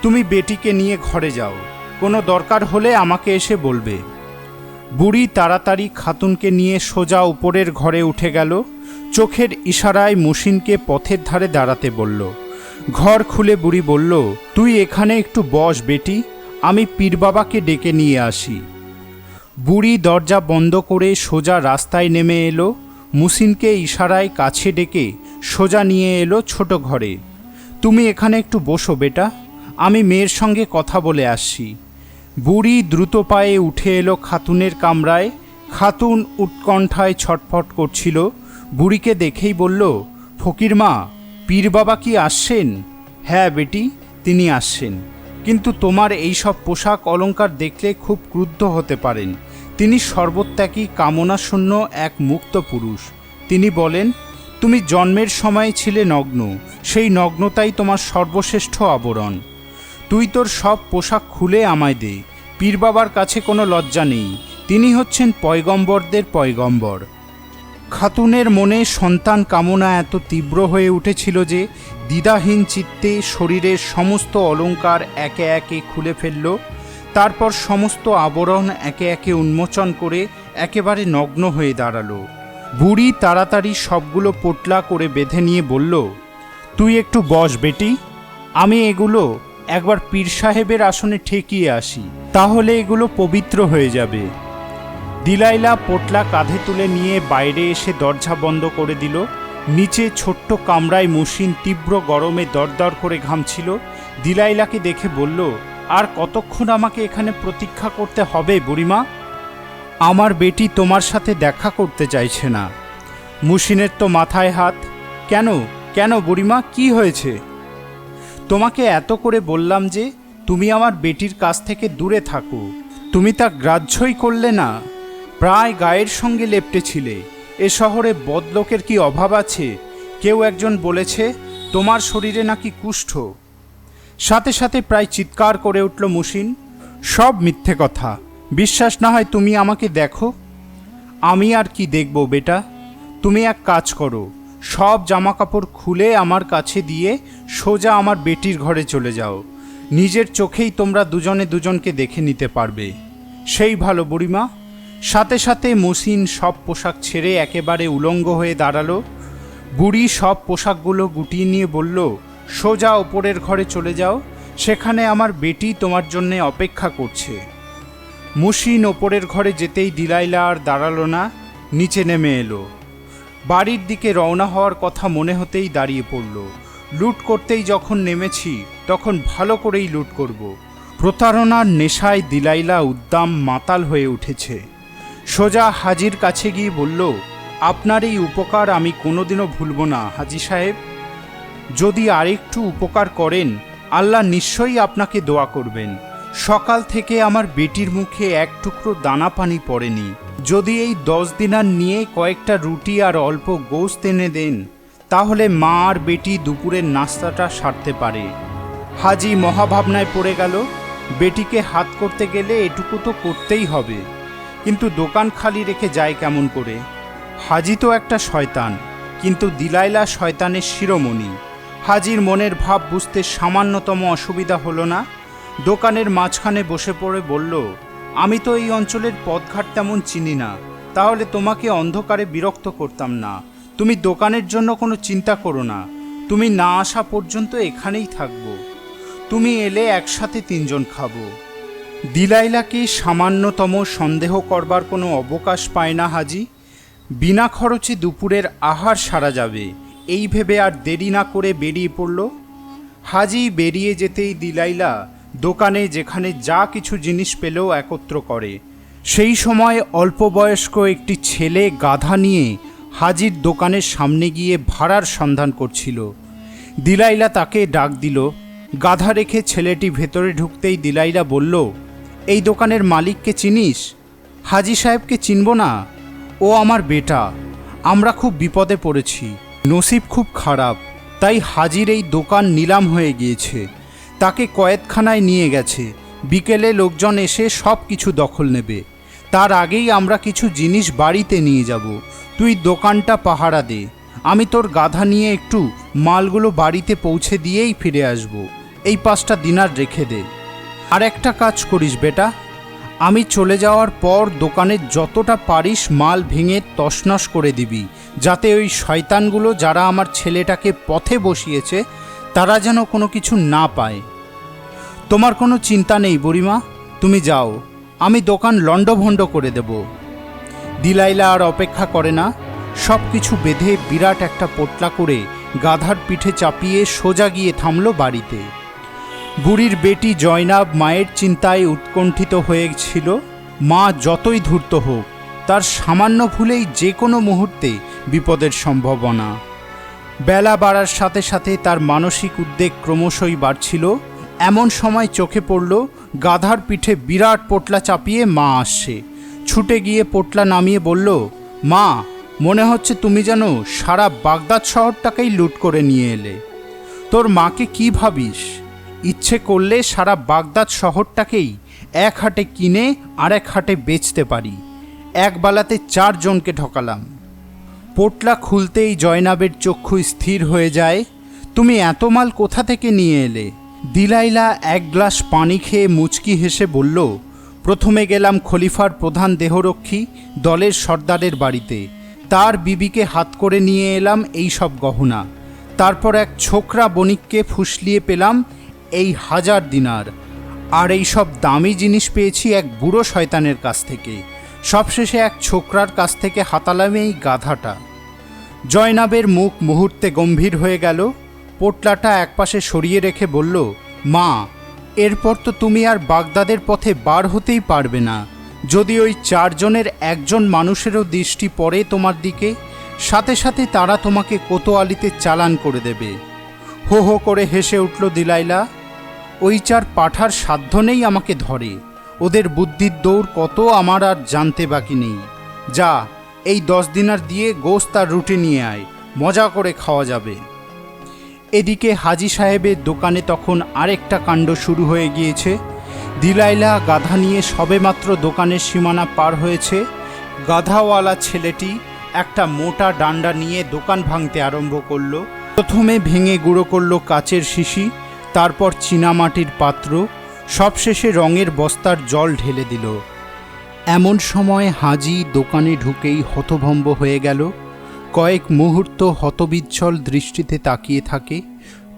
S1: তুমি বেটিকে নিয়ে ঘরে যাও, কোনো দরকার হলে আমাকে এসে বলবে। বুড়ি তাড়াতাড়ি খাতুনকে নিয়ে সোজা উপরের ঘরে উঠে গেল। চোখের ইশারায় মুশিনকে পথের ধারে দাঁড়াতে বলল। ঘর খুলে বুড়ি বলল, তুই এখানে একটু বস বেটি, আমি পীর বাবাকে ডেকে নিয়ে আসি। বুড়ি দরজা বন্ধ করে সোজা রাস্তায় নেমে এলো। মুসিনকে ইশারায় কাছে ডেকে সোজা নিয়ে এলো ছোট ঘরে। তুমি এখানে একটু বসো বেটা, আমি মেয়ের সঙ্গে কথা বলে আসছি। বুড়ি দ্রুত পায়ে উঠে এলো খাতুনের কামরায়। খাতুন উৎকণ্ঠায় ছটফট করছিল। বুড়িকে দেখেই বলল, ফকির মা, পীর বাবা কি আসছেন? হ্যাঁ বেটি, তিনি আসছেন, কিন্তু তোমার এই সব পোশাক অলংকার দেখলে খুব ক্রুদ্ধ হতে পারেন। তিনি সর্বত্যাগী কামনাশূন্য এক মুক্ত পুরুষ। তিনি বলেন, তুমি জন্মের সময় ছিলে নগ্ন, সেই নগ্নতাই তোমার সর্বশ্রেষ্ঠ আবরণ। তুই তোর সব পোশাক খুলে আমায় দে। পীর বাবার কাছে কোনো লজ্জা নেই, তিনি হচ্ছেন পয়গম্বরদের পয়গম্বর। খাতুনের মনে সন্তান কামনা এত তীব্র হয়ে উঠেছিল যে দ্বিধাহীন চিত্তে শরীরের সমস্ত অলংকার একে একে খুলে ফেলল। তারপর সমস্ত আবরণ একে একে উন্মোচন করে একেবারে নগ্ন হয়ে দাঁড়ালো। বুড়ি তাড়াতাড়ি সবগুলো পোটলা করে বেঁধে নিয়ে বলল, তুই একটু বস বেটি, আমি এগুলো একবার পীর সাহেবের আসনে ঠেকিয়ে আসি, তাহলে এগুলো পবিত্র হয়ে যাবে। দিলাইলা পোটলা কাঁধে তুলে নিয়ে বাইরে এসে দরজা বন্ধ করে দিল। নিচে ছোট্ট কামরায় মুশিন তীব্র গরমে দরদর করে ঘামছিল। দিলাইলাকে দেখে বলল, আর কতক্ষণ আমাকে এখানে প্রতীক্ষা করতে হবে বুড়িমা? আমার বেটি তোমার সাথে দেখা করতে চাইছে না। মুশিনের তো মাথায় হাত। কেন কেন বুড়িমা, কি হয়েছে? তোমাকে এত করে বললাম যে তুমি আমার বেটির কাছ থেকে দূরে থাকো, তুমি তা গ্রাহ্যই করলে না। প্রায় গায়ের সঙ্গে লেপ্টেছিলে। এ শহরে বদলোকের কি অভাব আছে? কেউ একজন বলেছে তোমার শরীরে নাকি কুষ্ঠ। সাথে সাথে প্রায় চিৎকার করে উঠল মুশিন, সব মিথ্যে কথা, বিশ্বাস না হয় তুমি আমাকে দেখো। আমি আর কি দেখব বেটা, তুমি এক কাজ করো, সব জামাকাপড় খুলে আমার কাছে দিয়ে সোজা আমার বেটির ঘরে চলে যাও। নিজের চোখেই তোমরা দুজনে দুজনকে দেখে নিতে পারবে। সেই ভালো বুড়িমা। সাথে সাথে মুশিন সব পোশাক ছেড়ে একেবারে উলঙ্গ হয়ে দাঁড়ালো। বুড়ি সব পোশাকগুলো গুটিয়ে নিয়ে বলল, সোজা ওপরের ঘরে চলে যাও, সেখানে আমার বেটি তোমার জন্যে অপেক্ষা করছে। মুশিন ওপরের ঘরে যেতেই দিলাইলা আর দাঁড়ালো না, নিচে নেমে এলো। বাড়ির দিকে রওনা হওয়ার কথা মনে হতেই দাঁড়িয়ে পড়ল। লুট করতেই যখন নেমেছি তখন ভালো করেই লুট করব। প্রতারণার নেশায় দিলাইলা উদ্দাম মাতাল হয়ে উঠেছে। সোজা হাজির কাছে গিয়ে বলল, আপনার এই উপকার আমি কোনোদিনও ভুলব না হাজি সাহেব। যদি আরেকটু উপকার করেন, আল্লাহ নিশ্চয়ই আপনাকে দোয়া করবেন। সকাল থেকে আমার বেটির মুখে এক টুকরো দানা পানি পড়েনি। যদি এই 10 দিনার নিয়ে কয়েকটা রুটি আর অল্প গোশত এনে দেন, তাহলে মা আর বেটি দুপুরের নাস্তাটা সারতে পারে। হাজি মহাভাবনায় পড়ে গেল। বেটিকে হাত করতে গেলে এটুকু তো করতেই হবে, কিন্তু দোকান খালি রেখে যায় কেমন করে? হাজি তো একটা শয়তান, কিন্তু দিলাইলা শয়তানের শিরোমণি। হাজির মনের ভাব বুঝতে সামান্যতম অসুবিধা হলো না। দোকানের মাঝখানে বসে পড়ে বলল, আমি তো এই অঞ্চলের পথঘাট তেমন চিনি না, তাহলে তোমাকে অন্ধকারে বিরক্ত করতাম না। তুমি দোকানের জন্য কোনো চিন্তা করো না, তুমি না আসা পর্যন্ত এখানেই থাকবো। তুমি এলে একসাথে 3 জন খাবো। দিলাইলাকে সামান্যতম সন্দেহ করবার কোনো অবকাশ পায় না হাজি। বিনা খরচে দুপুরের আহার সারা যাবে, এই ভেবে আর দেরি না করে বেরিয়ে পড়ল। হাজি বেরিয়ে যেতেই দিলাইলা দোকানে যেখানে যা কিছু জিনিস পেলেও একত্র করে। সেই সময় অল্প বয়স্ক একটি ছেলে গাধা নিয়ে হাজির দোকানের সামনে গিয়ে ভাড়ার সন্ধান করছিল। দিলাইলা তাকে ডাক দিল। গাধা রেখে ছেলেটি ভেতরে ঢুকতেই দিলাইলা বলল, এই দোকানের মালিককে চিনিস? হাজি সাহেবকে চিনব না? ও আমার বেটা। আমরা খুব বিপদে পড়েছি, নসিব খুব খারাপ, তাই হাজির এই দোকান নিলাম হয়ে গিয়েছে। তাকে কয়েদখানায় নিয়ে গেছে। বিকেলে লোকজন এসে সব কিছু দখল নেবে। তার আগেই আমরা কিছু জিনিস বাড়িতে নিয়ে যাব। তুই দোকানটা পাহারা দে, আমি তোর গাধা নিয়ে একটু মালগুলো বাড়িতে পৌঁছে দিয়েই ফিরে আসব। এই 5টা দিনার রেখে দে। আর একটা কাজ করিস বেটা, আমি চলে যাওয়ার পর দোকানের যতটা পারিস মাল ভেঙে তছনছ করে দিবি, যাতে ওই শয়তানগুলো যারা আমার ছেলেটাকে পথে বসিয়েছে তারা যেন কোনো কিছু না পায়। তোমার কোনো চিন্তা নেই বুড়িমা, তুমি যাও, আমি দোকান লণ্ডভণ্ড করে দেব। দিলাইলা আর অপেক্ষা করে না, সব কিছু বেঁধে বিরাট একটা পোটলা করে গাধার পিঠে চাপিয়ে সোজা গিয়ে থামল বাড়িতে। বুড়ির বেটি জয়নাব মায়ের চিন্তায় উৎকণ্ঠিত হয়েছিল। মা যতই ধূর্ত হোক, তার সামান্য ভুলেই যে কোনো মুহূর্তে বিপদের সম্ভাবনা। বেলা বাড়ার সাথে সাথে তার মানসিক উদ্বেগ ক্রমশই বাড়ছিল। এমন সময় চোখে পড়ল গাধার পিঠে বিরাট পোটলা চাপিয়ে মা আসছে। ছুটে গিয়ে পোটলা নামিয়ে বলল, মা, মনে হচ্ছে তুমি যেন সারা বাগদাদ শহরটাকেই লুট করে নিয়ে এলে। তোর মাকে কি ভাবিস? ইচ্ছে করলে সারা বাগদাদ শহরটাকেই এক হাটে কিনে আর এক হাটে বেচতে পারি। এক বেলাতে 4 জনকে ঠকালাম। পোটলা খুলতেই জয়নাবের চক্ষু স্থির হয়ে যায়। তুমি এত মাল কোথা থেকে নিয়ে এলে? দিলাইলা এক গ্লাস পানি খেয়ে মুচকি হেসে বলল, প্রথমে গেলাম খলিফার প্রধান দেহরক্ষী দলের সর্দারের বাড়িতে। তার বিবিকে হাত করে নিয়ে এলাম এই সব গহনা। তারপর এক ছোকরা বণিককে ফুসলিয়ে পেলাম এই 1000 দিনার। আর এই সব দামি জিনিস পেয়েছি এক বুড়ো শয়তানের কাছ থেকে। সবশেষে এক ছোকরার কাছ থেকে হাতালাম এই গাধাটা। জয়নাবের মুখ মুহূর্তে গম্ভীর হয়ে গেল। পোটলাটা একপাশে সরিয়ে রেখে বলল, মা, এরপর তো তুমি আর বাগদাদের পথে বার হতেই পারবে না। যদি ওই 4 জনের একজন মানুষেরও দৃষ্টি পড়ে তোমার দিকে, সাথে সাথে তারা তোমাকে কোতোয়ালিতে চালান করে দেবে। হো হো করে হেসে উঠল দিলাইলা। ওই 4 পাঠার সাধ্য নেই আমাকে ধরে। ওদের বুদ্ধির দৌড় কত আমার আর জানতে বাকি নেই। যা, এই 10 দিনার দিয়ে গোশত আর রুটি নিয়ে আয়, মজা করে খাওয়া যাবে। এদিকে হাজি সাহেবের দোকানে তখন আরেকটা কাণ্ড শুরু হয়ে গিয়েছে। দিলাইলা গাধা নিয়ে সবেমাত্র দোকানের সীমানা পার হয়েছে। গাধাওয়ালা ছেলেটি একটা মোটা ডান্ডা নিয়ে দোকান ভাঙতে আরম্ভ করলো। প্রথমে ভেঙে গুঁড়ো করলো কাচের শিশি, তারপর চীনামাটির পাত্র, সবশেষে রঙের বস্তার জল ঢেলে দিল। এমন সময় হাজি দোকানে ঢুকেই হতভম্ব হয়ে গেল। কয়েক মুহূর্ত হতবিচ্ছল দৃষ্টিতে তাকিয়ে থাকে।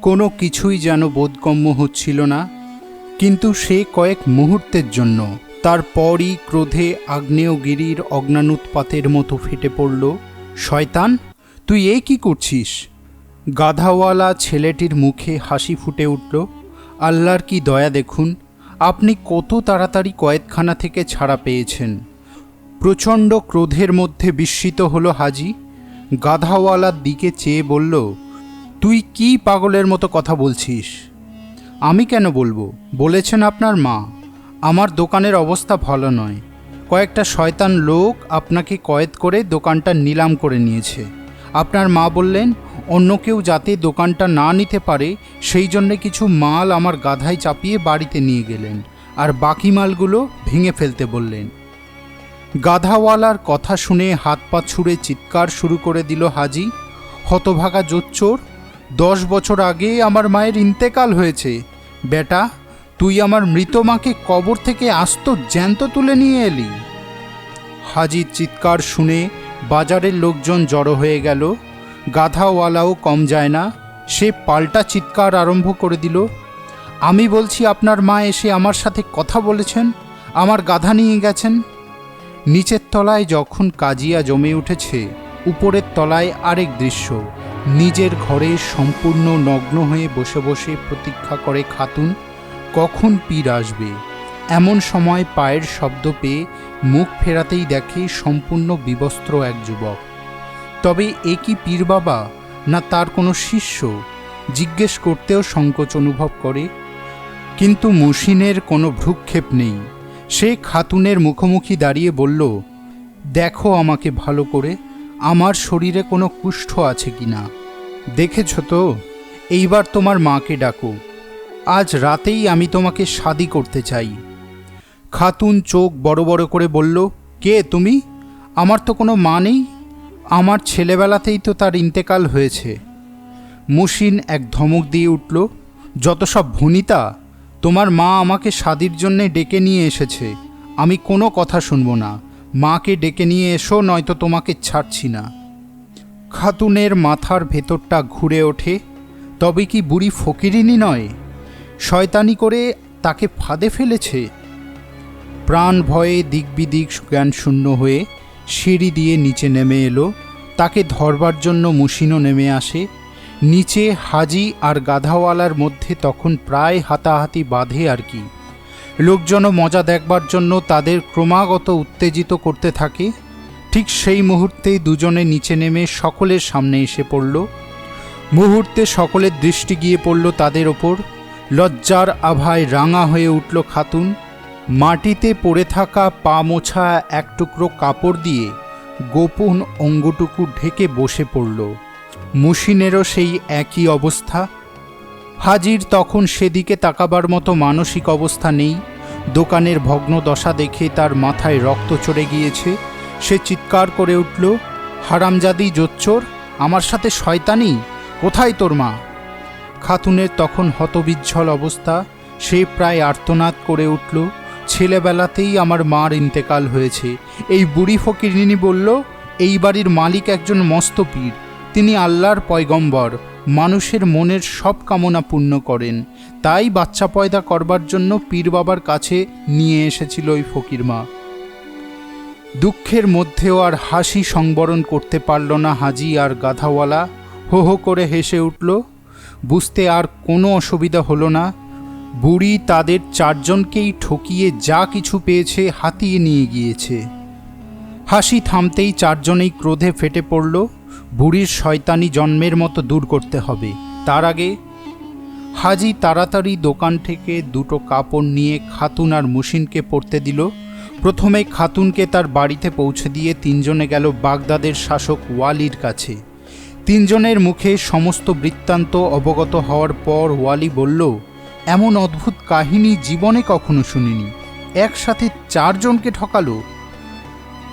S1: কোনো কিছুই যেন বোধগম্য হচ্ছিল না। কিন্তু সে কয়েক মুহূর্তের জন্য, তারপরই ক্রোধে আগ্নেয়গিরির অগ্নানুৎপাতের মতো ফেটে পড়ল। শয়তান, তুই এ কি করছিস? গাধাওয়ালা ছেলেটির মুখে হাসি ফুটে উঠল। আল্লাহর কি দয়া দেখুন, আপনি কত তাড়াতাড়ি কয়েদখানা থেকে ছাড়া পেয়েছেন। প্রচণ্ড ক্রোধের মধ্যে বিস্মিত হলো হাজি। গাধাওয়ালার দিকে চেয়ে বলল, তুই কি পাগলের মতো কথা বলছিস? আমি কেন বলবো? বলেছেন আপনার মা। আমার দোকানের অবস্থা ভালো নয়। কয়েকটা শয়তান লোক আপনাকে কয়েদ করে দোকানটা নিলাম করে নিয়েছে। আপনার মা বললেন অন্য কেউ যাতে দোকানটা না নিতে পারে সেই জন্যে কিছু মাল আমার গাধায় চাপিয়ে বাড়িতে নিয়ে গেলেন, আর বাকি মালগুলো ভেঙে ফেলতে বললেন। গাধাওয়ালার কথা শুনে হাত পা ছুঁড়ে চিৎকার শুরু করে দিল হাজি। হতভাগা জোচ্চোর, 10 বছর আগে আমার মায়ের ইন্তেকাল হয়েছে। বেটা, তুই আমার মৃত মাকে কবর থেকে আস্ত জ্যান্ত তুলে নিয়ে এলি। হাজির চিৎকার শুনে বাজারের লোকজন জড়ো হয়ে গেল। গাধাওয়ালাও কম যায় না, সে পাল্টা চিৎকার আরম্ভ করে দিল। আমি বলছি আপনার মা এসে আমার সাথে কথা বলেছেন, আমার গাধা নিয়ে গেছেন। নিচের তলায় যখন কাজিয়া জমে উঠেছে, উপরের তলায় আরেক দৃশ্য। নিজের ঘরে সম্পূর্ণ নগ্ন হয়ে বসে বসে প্রতীক্ষা করে খাতুন কখন পীর আসবে। এমন সময় পায়ের শব্দ পেয়ে মুখ ফেরাতেই দেখে সম্পূর্ণ বিবস্ত্র এক যুবক। তবে এ কি পীর বাবা না তার কোনো শিষ্য? জিজ্ঞেস করতেও সংকোচ অনুভব করে, কিন্তু মুশিনের কোনো ভ্রুক্ষেপ নেই। সে খাতুনের মুখোমুখি দাঁড়িয়ে বলল, দেখো আমাকে ভালো করে, আমার শরীরে কোনো কুষ্ঠ আছে কি না। দেখেছ তো, এইবার তোমার মাকে ডাকো, আজ রাতেই আমি তোমাকে শাদি করতে চাই। খাতুন চোখ বড় বড় করে বলল, কে তুমি? আমার তো কোনো মা নেই, আমার ছেলেবেলাতেই তো তার ইন্তেকাল হয়েছে। মুশিন এক ধমক দিয়ে উঠল, যত সব ভনিতা, তোমার মা আমাকে শাদির জন্যে ডেকে নিয়ে এসেছে, আমি কোনো কথা শুনব না, মাকে ডেকে নিয়ে এসো, নয়তো তোমাকে ছাড়ছি না। খাতুনের মাথার ভেতরটা ঘুরে ওঠে, তবে কি বুড়ি ফকিরিনী নয়? শয়তানি করে তাকে ফাঁদে ফেলেছে। প্রাণ ভয়ে দিকবিদিক জ্ঞানশূন্য হয়ে সিঁড়ি দিয়ে নিচে নেমে এলো। তাকে ধরবার জন্য মুশিনও নেমে আসে। নিচে হাজি আর গাধাওয়ালার মধ্যে তখন প্রায় হাতাহাতি বাঁধে আর কি। লোকজনও মজা দেখবার জন্য তাদের ক্রমাগত উত্তেজিত করতে থাকে। ঠিক সেই মুহূর্তেই দুজনে নিচে নেমে সকলের সামনে এসে পড়ল। মুহূর্তে সকলের দৃষ্টি গিয়ে পড়ল তাদের ওপর। লজ্জার আভায় রাঙা হয়ে উঠল খাতুন। মাটিতে পড়ে থাকা পা মোছা এক টুকরো কাপড় দিয়ে গোপন অঙ্গটুকু ঢেকে বসে পড়ল। মুশিনেরও সেই একই অবস্থা। হাজির তখন সেদিকে তাকাবার মতো মানসিক অবস্থা নেই। দোকানের ভগ্ন দশা দেখে তার মাথায় রক্ত চড়ে গিয়েছে। সে চিৎকার করে উঠল, হারামজাদি জোচ্চোর, আমার সাথে শয়তানি, কোথায় তোর মা? খাতুনের তখন হতবিহ্বল অবস্থা। সে প্রায় আর্তনাদ করে উঠল, ছেলেবেলাতেই আমার মার ইন্তেকাল হয়েছে। এই বুড়ি ফকিরিনী বলল, এই বাড়ির মালিক একজন মস্ত পীর, তিনি আল্লাহর পয়গম্বর, মানুষের মনের সব কামনা পূর্ণ করেন। তাই বাচ্চা পয়দা করবার জন্য পীর বাবার কাছে নিয়ে এসেছিল ওই ফকির মা। দুঃখের মধ্যেও আর হাসি সংবরণ করতে পারল না হাজি আর গাধাওয়ালা। হো হো করে হেসে উঠল। বুঝতে আর কোনো অসুবিধা হলো না, বুড়ি তাদের চারজনকেই ঠকিয়ে যা কিছু পেয়েছে হাতিয়ে নিয়ে গিয়েছে। হাসি থামতেই চারজনেই ক্রোধে ফেটে পড়ল। বুড়ির শয়তানি জন্মের মতো দূর করতে হবে। তার আগে হাজি তাড়াতাড়ি দোকান থেকে দুটো কাপড় নিয়ে খাতুন আর মুশিনকে পরতে দিল। প্রথমে খাতুনকে তার বাড়িতে পৌঁছে দিয়ে তিনজনে গেল বাগদাদের শাসক ওয়ালির কাছে। তিনজনের মুখে সমস্ত বৃত্তান্ত অবগত হওয়ার পর ওয়ালি বলল, এমন অদ্ভুত কাহিনী জীবনে কখনো শুনিনি, একসাথে চারজনকে ঠকালো।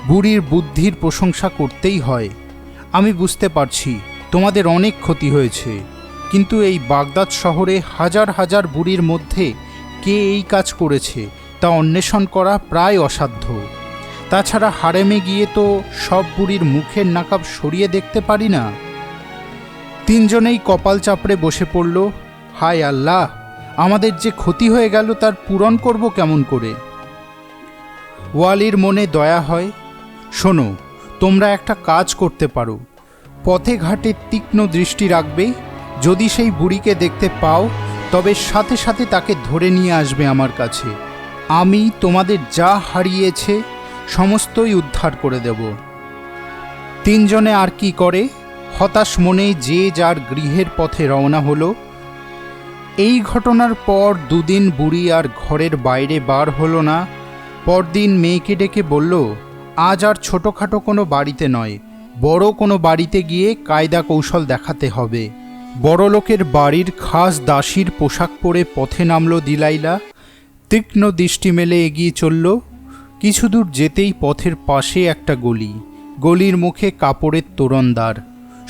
S1: বুড়ির বুদ্ধির প্রশংসা করতেই হয়। আমি বুঝতে পারছি তোমাদের অনেক ক্ষতি হয়েছে, কিন্তু এই বাগদাদ শহরে হাজার হাজার বুড়ির মধ্যে কে এই কাজ করেছে তা অন্বেষণ করা প্রায় অসাধ্য। তাছাড়া হারেমে গিয়ে তো সব বুড়ির মুখের নাকাব সরিয়ে দেখতে পারি না। তিনজনেই কপাল চাপড়ে বসে পড়ল। হায় আল্লাহ, আমাদের যে ক্ষতি হয়ে গেল তার পূরণ করব কেমন করে? ওয়ালির মনে দয়া হয়। শোনো, তোমরা একটা কাজ করতে পারো, পথে ঘাটে তীক্ষ্ণ দৃষ্টি রাখবে। যদি সেই বুড়িকে দেখতে পাও তবে সাথে সাথে তাকে ধরে নিয়ে আসবে আমার কাছে। আমি তোমাদের যা হারিয়েছে সমস্তই উদ্ধার করে দেব। তিনজনে আর কি করে, হতাশ মনে যে যার গৃহের পথে রওনা হলো। এই ঘটনার পর দুদিন বুড়ি আর ঘরের বাইরে বার হলো না। পরদিন মেয়েকে ডেকে বলল, আজ আর ছোটোখাটো কোনো বাড়িতে নয়, বড় কোনো বাড়িতে গিয়ে কায়দা কৌশল দেখাতে হবে। বড় লোকের বাড়ির খাস দাসীর পোশাক পরে পথে নামল দিলাইলা। তীক্ষ্ণ দৃষ্টি মেলে এগিয়ে চলল। কিছু দূর যেতেই পথের পাশে একটা গলি। গলির মুখে কাপড়ের তোরণদ্বার।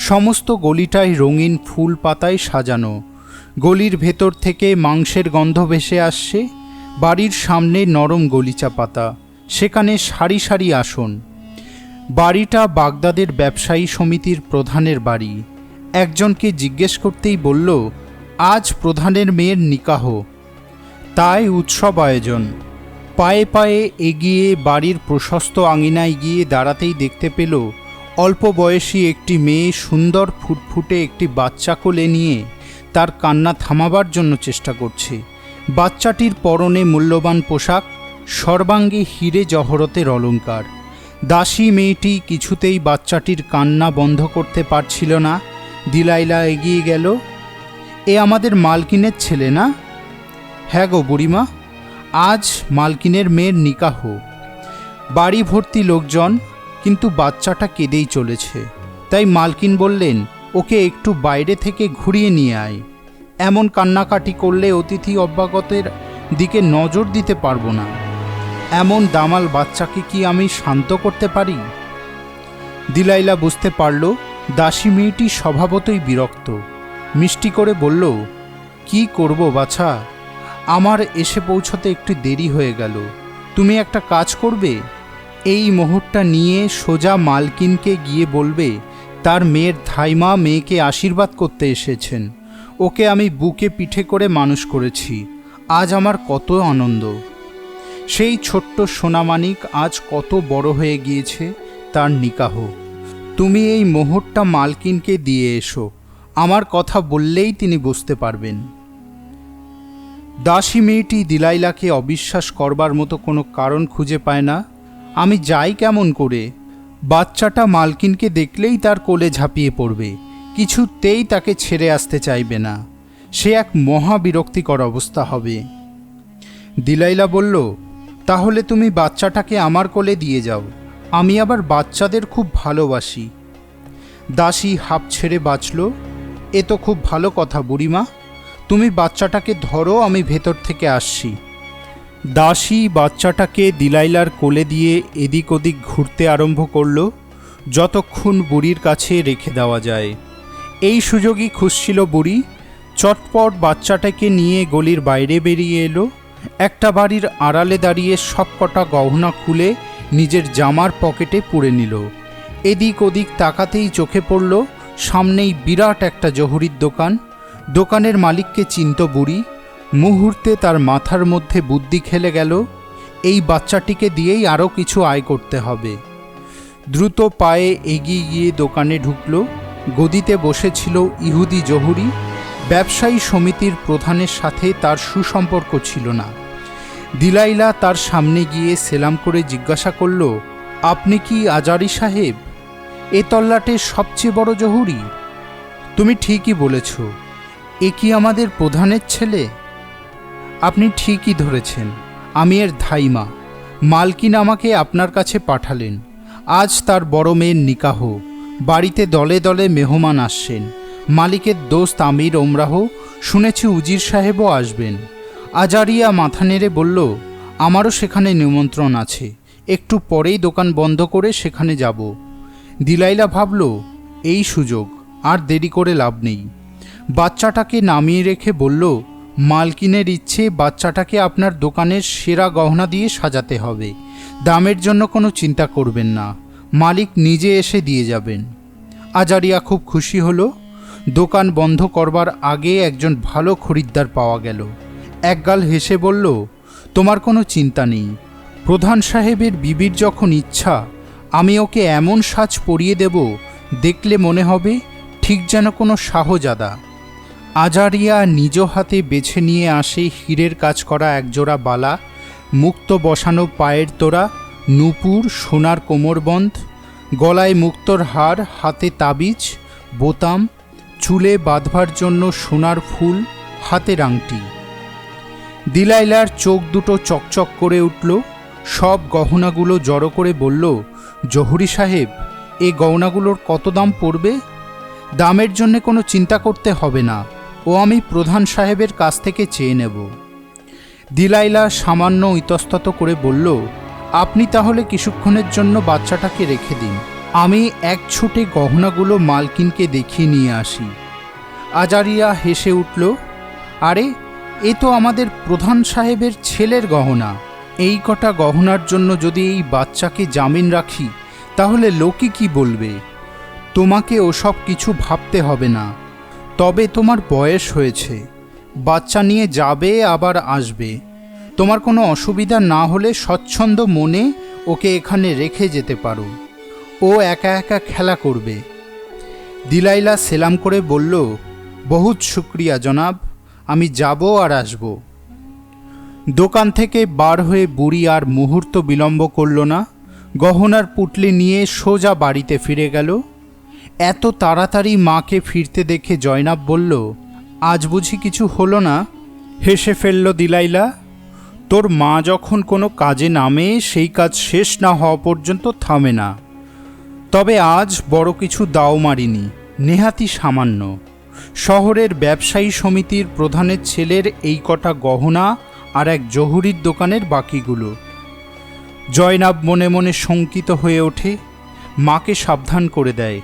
S1: সমস্ত গলিটাই রঙিন ফুল পাতায় সাজানো। গলির ভেতর থেকে মাংসের গন্ধ ভেসে আসছে। বাড়ির সামনে নরম গলিচা পাতা, সেখানে সারি সারি আসন। বাড়িটা বাগদাদের ব্যবসায়ী সমিতির প্রধানের বাড়ি। একজনকে জিজ্ঞেস করতেই বলল, আজ প্রধানের মেয়ের নিকাহ, তাই উৎসব আয়োজন। পায়ে পায়ে এগিয়ে বাড়ির প্রশস্ত আঙিনায় গিয়ে দাঁড়াতেই দেখতে পেল অল্প বয়সী একটি মেয়ে সুন্দর ফুটফুটে একটি বাচ্চা কোলে নিয়ে তার কান্না থামাবার জন্য চেষ্টা করছে। বাচ্চাটির পরনে মূল্যবান পোশাক, সর্বাঙ্গে হিরে জহরতের অলঙ্কার। দাসী মেয়েটি কিছুতেই বাচ্চাটির কান্না বন্ধ করতে পারছিল না। দিলাইলা এগিয়ে গেল, এ আমাদের মালকিনের ছেলে না? হ্যাঁ গো বুড়িমা, আজ মালকিনের মেয়ের নিকাহ। বাড়ি ভর্তি লোকজন, কিন্তু বাচ্চাটা কেঁদেই চলেছে। তাই মালকিন বললেন, ওকে একটু বাইরে থেকে ঘুরিয়ে নিয়ে আয়। এমন কান্নাকাটি করলে অতিথি অভ্যাগতের দিকে নজর দিতে পারবো না। এমন দামাল বাচ্চাকে কি আমি শান্ত করতে পারি? দিলাইলা বুঝতে পারল দাসী মেয়েটি স্বভাবতই বিরক্ত। মিষ্টি করে বলল, কি করব বাছা, আমার এসে পৌঁছতে একটু দেরি হয়ে গেল। তুমি একটা কাজ করবে, এই মোহরটা নিয়ে সোজা মালকিনকে গিয়ে বলবে তার মেয়ের ধাইমা মেয়েকে আশীর্বাদ করতে এসেছেন। ওকে আমি বুকে পিঠে করে মানুষ করেছি, আজ আমার কত আনন্দ। সেই ছোট্ট সোনামানিক আজ কত বড় হয়ে গিয়েছে, তার নিকাহ। তুমি এই মোহরটা মালকিনকে দিয়ে এসো, আমার কথা বললেই তিনি বুঝতে পারবেন। দাসী মেয়েটি দিলাইলাকে অবিশ্বাস করবার মতো কোনো কারণ খুঁজে পায় না। আমি যাই কেমন করে, বাচ্চাটা মালকিনকে দেখলেই তার কোলে ঝাঁপিয়ে পড়বে, কিছুতেই তাকে ছেড়ে আসতে চাইবে না। সে এক মহা বিরক্তিকর অবস্থা হবে। দিলাইলা বলল, তাহলে তুমি বাচ্চাটাকে আমার কোলে দিয়ে যাও, আমি আবার বাচ্চাদের খুব ভালোবাসি। দাসী হাঁপ ছেড়ে বাঁচল। এ তো খুব ভালো কথা বুড়িমা, তুমি বাচ্চাটাকে ধরো, আমি ভেতর থেকে আসছি। দাসী বাচ্চাটাকে দিলাইলার কোলে দিয়ে এদিক ওদিক ঘুরতে আরম্ভ করল, যতক্ষণ বুড়ির কাছে রেখে দেওয়া যায়। এই সুযোগই খুঁজছিল বুড়ি। চটপট বাচ্চাটাকে নিয়ে গলির বাইরে বেরিয়ে এলো। একটা বাড়ির আড়ালে দাঁড়িয়ে সবকটা গহনা খুলে নিজের জামার পকেটে পুরে নিল। এদিক ওদিক তাকাতেই চোখে পড়ল সামনেই বিরাট একটা জহুরির দোকান। দোকানের মালিককে চিনত বুড়ি। মুহূর্তে তার মাথার মধ্যে বুদ্ধি খেলে গেল, এই বাচ্চাটিকে দিয়েই আরও কিছু আয় করতে হবে। দ্রুত পায়ে এগিয়ে গিয়ে দোকানে ঢুকল। গদিতে বসেছিল ইহুদি জহুরি। ব্যবসায়ী সমিতির প্রধানের সাথে তার সুসম্পর্ক ছিল না। দিলাইলা তার সামনে গিয়ে সেলাম করে জিজ্ঞাসা করল, আপনি কি আজারি সাহেব, এ তল্লাটের সবচেয়ে বড় জহুরি? তুমি ঠিকই বলেছ, এ কি আমাদের প্রধানের ছেলে? আপনি ঠিকই ধরেছেন, আমি এর ধাইমা। মালকিন আমাকে আপনার কাছে পাঠালেন। আজ তার বড় মেয়ের নিকাহ। বাড়িতে দলে দলে মেহমান আসছেন। মালিকের দোস্ত আমির ওমরাহ, শুনেছি উজির সাহেবও আসবেন। আজারিয়া মাথা নেড়ে বলল, আমারও সেখানে নিমন্ত্রণ আছে, একটু পরেই দোকান বন্ধ করে সেখানে যাব। দিলাইলা ভাবল, এই সুযোগ, আর দেরি করে লাভ নেই। বাচ্চাটাকে নামিয়ে রেখে বলল, মালকিনের ইচ্ছে বাচ্চাটাকে আপনার দোকানের সেরা গহনা দিয়ে সাজাতে হবে। দামের জন্য কোনো চিন্তা করবেন না, মালিক নিজে এসে দিয়ে যাবেন। আজারিয়া খুব খুশি হলো। দোকান বন্ধ করবার আগে একজন ভালো খরিদ্দার পাওয়া গেল। একগাল হেসে বলল, তোমার কোনো চিন্তা নেই, প্রধান সাহেবের বিবির যখন ইচ্ছা, আমি ওকে এমন সাজ পরিয়ে দেব, দেখলে মনে হবে ঠিক যেন কোনো শাহজাদা। আজারিয়া নিজ হাতে বেছে নিয়ে আসে হীরের কাজ করা একজোড়া বালা, মুক্তো বসানো পায়ের তোড়া, নূপুর, সোনার কোমরবন্ধ, গলায় মুক্তোর হার, হাতে তাবিজ, বোতাম, চুলে বাঁধবার জন্য সোনার ফুল, হাতের আংটি। দিলাইলার চোখ দুটো চকচক করে উঠল। সব গহনাগুলো জড়ো করে বলল, জহুরি সাহেব, এই গহনাগুলোর কত দাম পড়বে? দামের জন্য কোনো চিন্তা করতে হবে না, ও আমি প্রধান সাহেবের কাছ থেকে চেয়ে নেব। দিলাইলা সামান্য ইতস্তত করে বলল, আপনি তাহলে কিছুক্ষণের জন্য বাচ্চাটাকে রেখে দিন, আমি এক ছুটে গহনাগুলো মালকিনকে দেখিয়ে নিয়ে আসি। আজারিয়া হেসে উঠল, আরে, এ তো আমাদের প্রধান সাহেবের ছেলের গহনা। এই কটা গহনার জন্য যদি এই বাচ্চাকে জামিন রাখি, তাহলে লোকে কি বলবে? তোমাকে ওসব কিছু ভাবতে হবে না। তবে তোমার বয়স হয়েছে, বাচ্চা নিয়ে যাবে আবার আসবে। তোমার কোনো অসুবিধা না হলে স্বচ্ছন্দ মনে ওকে এখানে রেখে যেতে পারো, ও একা একা খেলা করবে। দিলাইলা সেলাম করে বলল, বহুত শুক্রিয়া জনাব, আমি যাব আর আসব। দোকান থেকে বার হয়ে বুড়ি আর মুহূর্ত বিলম্ব করল না। গহনার পুটলি নিয়ে সোজা বাড়িতে ফিরে গেল। এত তাড়াতাড়ি মাকে ফিরতে দেখে জয়নাব বলল, আজ বুঝি কিছু হলো না? হেসে ফেলল দিলাইলা। তোর মা যখন কোনো কাজে নামে সেই কাজ শেষ না হওয়া পর্যন্ত থামে না। তবে আজ বড় কিছু দাও মারিনি, নেহাতি সামান্য। শহরের ব্যবসায়ী সমিতির প্রধানের ছেলের এই কটা গহনা আর এক জহুরির দোকানের বাকিগুলো। জয়নাব মনে মনে শঙ্কিত হয়ে ওঠে, মাকে সাবধান করে দেয়,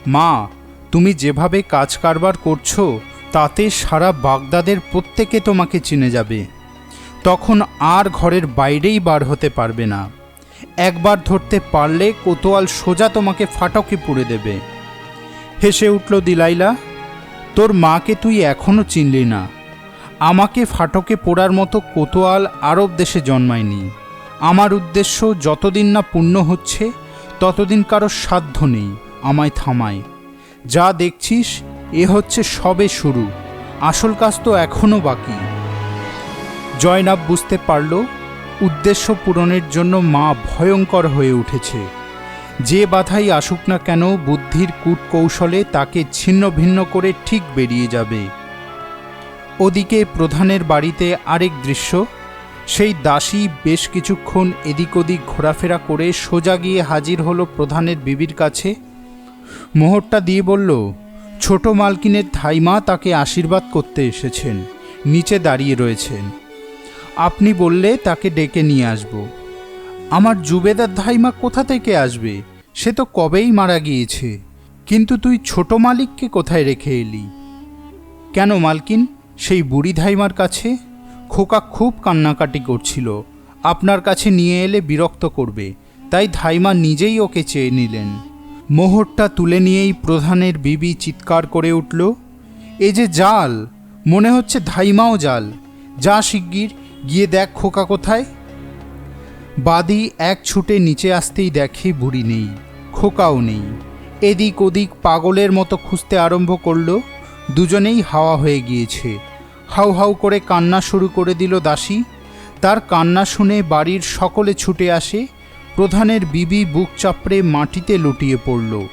S1: মা তুমি যেভাবে কাজ কারবার করছো তাতে সারা বাগদাদের প্রত্যেকে তোমাকে চিনে যাবে। তখন আর ঘরের বাইরেই বার হতে পারবে না। একবার ধরতে পারলে কোতোয়াল সোজা তোমাকে ফাটকে পুড়ে দেবে। হেসে উঠল দিলাইলা, তোর মাকে তুই এখনও চিনলি না। আমাকে ফাটকে পোড়ার মতো কোতোয়াল আরব দেশে জন্মায়নি। আমার উদ্দেশ্য যতদিন না পূর্ণ হচ্ছে ততদিন কারো সাধ্য নেই আমায় থামায়। যা দেখছিস এ হচ্ছে সবে শুরু, আসল কাজ তো এখনও বাকি। জয়নাব বুঝতে পারল উদ্দেশ্য পূরণের জন্য মা ভয়ঙ্কর হয়ে উঠেছে। যে বাধাই আসুক না কেন বুদ্ধির কূটকৌশলে তাকে ছিন্ন ভিন্ন করে ঠিক বেরিয়ে যাবে। ওদিকে প্রধানের বাড়িতে আরেক দৃশ্য। সেই দাসী বেশ কিছুক্ষণ এদিক ওদিক ঘোরাফেরা করে সোজা গিয়ে হাজির হলো প্রধানের বিবির কাছে। মোহরটা দিয়ে বলল, ছোট মালকিনের ধাইমা তাকে আশীর্বাদ করতে এসেছেন, নিচে দাঁড়িয়ে রয়েছেন। আপনি বললে তাকে ডেকে নিয়ে আসব। আমার জুবেদার ধাইমা কোথা থেকে আসবে? সে তো কবেই মারা গিয়েছে। কিন্তু তুই ছোট মালিককে কোথায় রেখে এলি? কেন মালকিন, সেই বুড়ি ধাইমার কাছে। খোকা খুব কান্নাকাটি করছিল, আপনার কাছে নিয়ে এলে বিরক্ত করবে, তাই ধাইমা নিজেই ওকে চেয়ে নিলেন। মোহরটা তুলে নিয়েই প্রধানের বিবি চিৎকার করে উঠল, এ যে জাল, মনে হচ্ছে ধাইমাও জাল। যা শিগগির গিয়ে দেখ খোকা কোথায়। বাদী এক ছুটে নিচে আসতেই দেখে বুড়ি নেই, খোকাও নেই। এদিক ওদিক পাগলের মতো খুঁজতে আরম্ভ করল। দুজনেই হাওয়া হয়ে গিয়েছে। হাউ হাউ করে কান্না শুরু করে দিল দাসী। তার কান্না শুনে বাড়ির সকলে ছুটে আসে। প্রধানের বিবি বুক চাপড়ে মাটিতে লুটিয়ে পড়ল।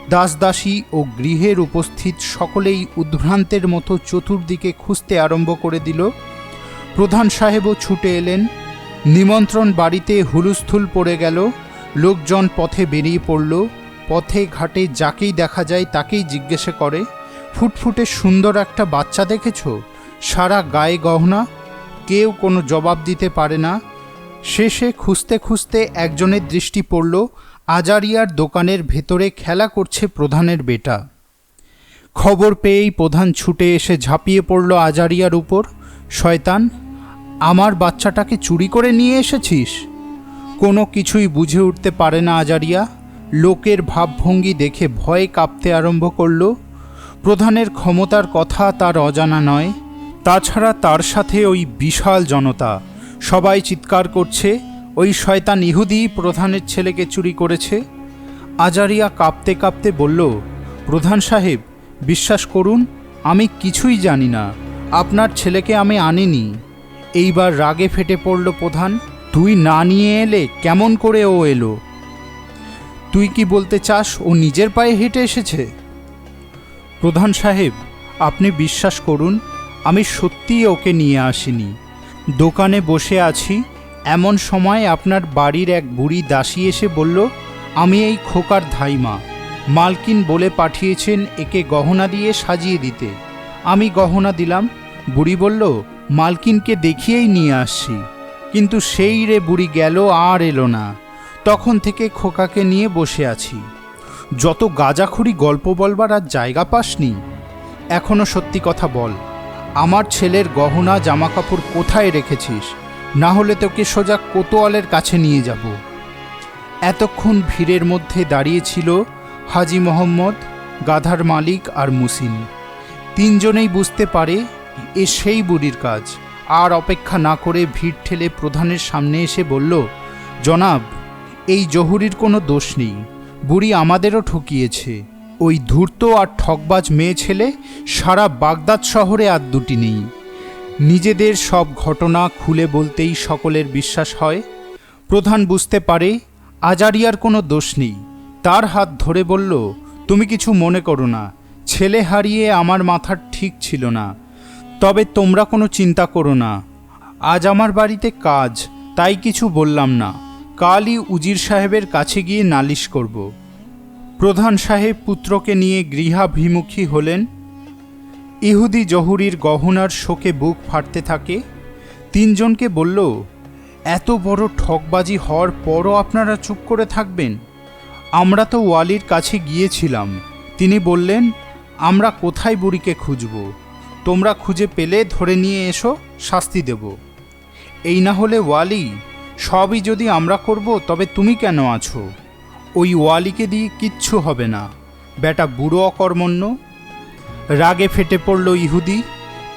S1: দাসদাসী ও গৃহের উপস্থিত সকলেই উদ্ভ্রান্তের মতো চতুর্দিকে খুঁজতে আরম্ভ করে দিল। প্রধান সাহেবও ছুটে এলেন। নিমন্ত্রণ বাড়িতে হুলস্থুল পড়ে গেল। লোকজন পথে বেরিয়ে পড়ল। পথে ঘাটে যাকেই দেখা যায় তাকেই জিজ্ঞাসা করে, ফুটফুটে সুন্দর একটা বাচ্চা দেখেছ? সারা গায়ে গহনা। কেউ কোনো জবাব দিতে পারে না। শেষে খুঁজতে খুঁজতে একজনের দৃষ্টি পড়ল, আজারিয়ার দোকানের ভেতরে খেলা করছে প্রধানের বেটা। খবর পেয়েই প্রধান ছুটে এসে ঝাঁপিয়ে পড়ল আজারিয়ার উপর। শয়তান, আমার বাচ্চাটাকে চুরি করে নিয়ে এসেছিস? কোনো কিছুই বুঝে উঠতে পারে না আজারিয়া। লোকের ভাবভঙ্গি দেখে ভয়ে কাঁপতে আরম্ভ করল। প্রধানের ক্ষমতার কথা তার অজানা নয়। তাছাড়া তার সাথে ওই বিশাল জনতা, সবাই চিৎকার করছে, ওই শয়তান ইহুদি প্রধানের ছেলেকে চুরি করেছে। আজারিয়া কাঁপতে কাঁপতে বলল, প্রধান সাহেব বিশ্বাস করুন, আমি কিছুই জানি না। আপনার ছেলেকে আমি আনিনি। এইবার রাগে ফেটে পড়ল প্রধান, তুই না নিয়ে এলে কেমন করে ও এলো? তুই কি বলতে চাস ও নিজের পায়ে হেঁটে এসেছে? প্রধান সাহেব আপনি বিশ্বাস করুন, আমি সত্যিই ওকে নিয়ে আসিনি। দোকানে বসে আছি, এমন সময় আপনার বাড়ির এক বুড়ি দাসী এসে বলল, আমি এই খোকার ধাইমা, মালকিন বলে পাঠিয়েছেন একে গহনা দিয়ে সাজিয়ে দিতে। আমি গহনা দিলাম। বুড়ি বলল, মালকিনকে দেখিয়েই নিয়ে আসছি। কিন্তু সেই রে বুড়ি গেল আর এলো না। তখন থেকে খোকাকে নিয়ে বসে আছি। যত গাঁজাখুরি গল্প বলবার আর জায়গা পাসনি। এখনও সত্যি কথা বল, আমার ছেলের গহনা জামাকাপড় কোথায় রেখেছিস? না হলে তোকে সোজা কোতোয়ালের কাছে নিয়ে যাব। এতক্ষণ ভিড়ের মধ্যে দাঁড়িয়েছিল হাজি মোহাম্মদ, গাধার মালিক আর মুসিন। তিনজনেই বুঝতে পারে এ সেই বুড়ির কাজ। আর অপেক্ষা না করে ভিড় ঠেলে প্রধানের সামনে এসে বলল, জনাব, এই জহুরির কোনো দোষ নেই। বুড়ি আমাদেরও ঠকিয়েছে। ওই ধূর্ত আর ঠকবাজ মেয়ে ছেলে সারা বাগদাদ শহরে আর দুটি নেই। নিজেদের সব ঘটনা খুলে বলতেই সকলের বিশ্বাস হয়। প্রধান বুঝতে পারে আজারিয়ার কোনো দোষ নেই। তার হাত ধরে বলল, তুমি কিছু মনে করো না, ছেলে হারিয়ে আমার মাথার ঠিক ছিল না। তবে তোমরা কোনো চিন্তা করো না, আজ আমার বাড়িতে কাজ, তাই কিছু বললাম না। কালই উজির সাহেবের কাছে গিয়ে নালিশ করব। প্রধান সাহেব পুত্রকে নিয়ে গৃহাভিমুখী হলেন। ইহুদি জহুরির গহনার শোকে বুক ফাটতে থাকে। তিনজনকে বলল, এত বড় ঠকবাজি হওয়ার পরও আপনারা চুপ করে থাকবেন? আমরা তো ওয়ালির কাছে গিয়েছিলাম। তিনি বললেন, আমরা কোথায় বুড়িকে খুঁজব? তোমরা খুঁজে পেলে ধরে নিয়ে এসো, শাস্তি দেব। এই না হলে ওয়ালি, সবই যদি আমরা করব তবে তুমি কেন আছো? ওই ওয়ালিকে দিয়ে কিচ্ছু হবে না, বেটা বুড়ো অকর্মণ্য। রাগে ফেটে পড়ল ইহুদি।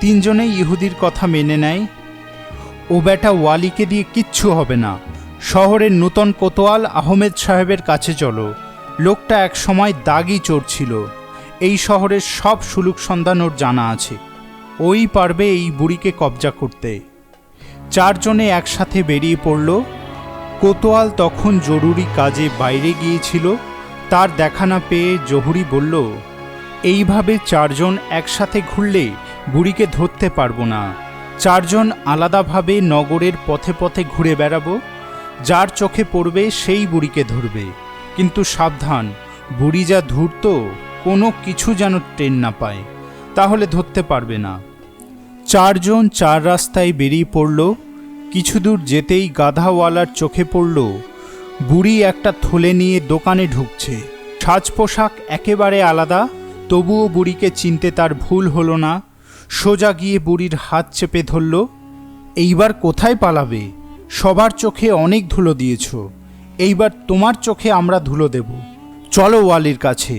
S1: তিনজনেই ইহুদির কথা মেনে নেয়। ও বেটা ওয়ালিকে দিয়ে কিচ্ছু হবে না। শহরের নূতন কোতোয়াল আহমেদ সাহেবের কাছে চলো। লোকটা এক সময় দাগি চোর ছিল। এই শহরের সব সুলুক সন্ধান ওর জানা আছে। ওই পারবে এই বুড়িকে কবজা করতে। চারজনে একসাথে বেরিয়ে পড়ল। কোতোয়াল তখন জরুরি কাজে বাইরে গিয়েছিল। তার দেখা না পেয়ে জহুরি বলল, এইভাবে চারজন একসাথে ঘুরলে বুড়িকে ধরতে পারবো না। চারজন আলাদাভাবে নগরের পথে পথে ঘুরে বেড়াবো। যার চোখে পড়বে সেই বুড়িকে ধরবে। কিন্তু সাবধান, বুড়ি যা ধূর্ত, কোনো কিছু যেন টের না পায়, তাহলে ধরতে পারবে না। চারজন চার রাস্তায় বেরিয়ে পড়ল। কিছু দূর যেতেই গাধাওয়ালার চোখে পড়ল বুড়ি একটা থলে নিয়ে দোকানে ঢুকছে। সাজ পোশাক একেবারে আলাদা, তবুও বুড়িকে চিনতে তার ভুল হলো না। সোজা গিয়ে বুড়ির হাত চেপে ধরল। এইবার কোথায় পালাবে? সবার চোখে অনেক ধুলো দিয়েছ, এইবার তোমার চোখে আমরা ধুলো দেব। চলো ওয়ালির কাছে।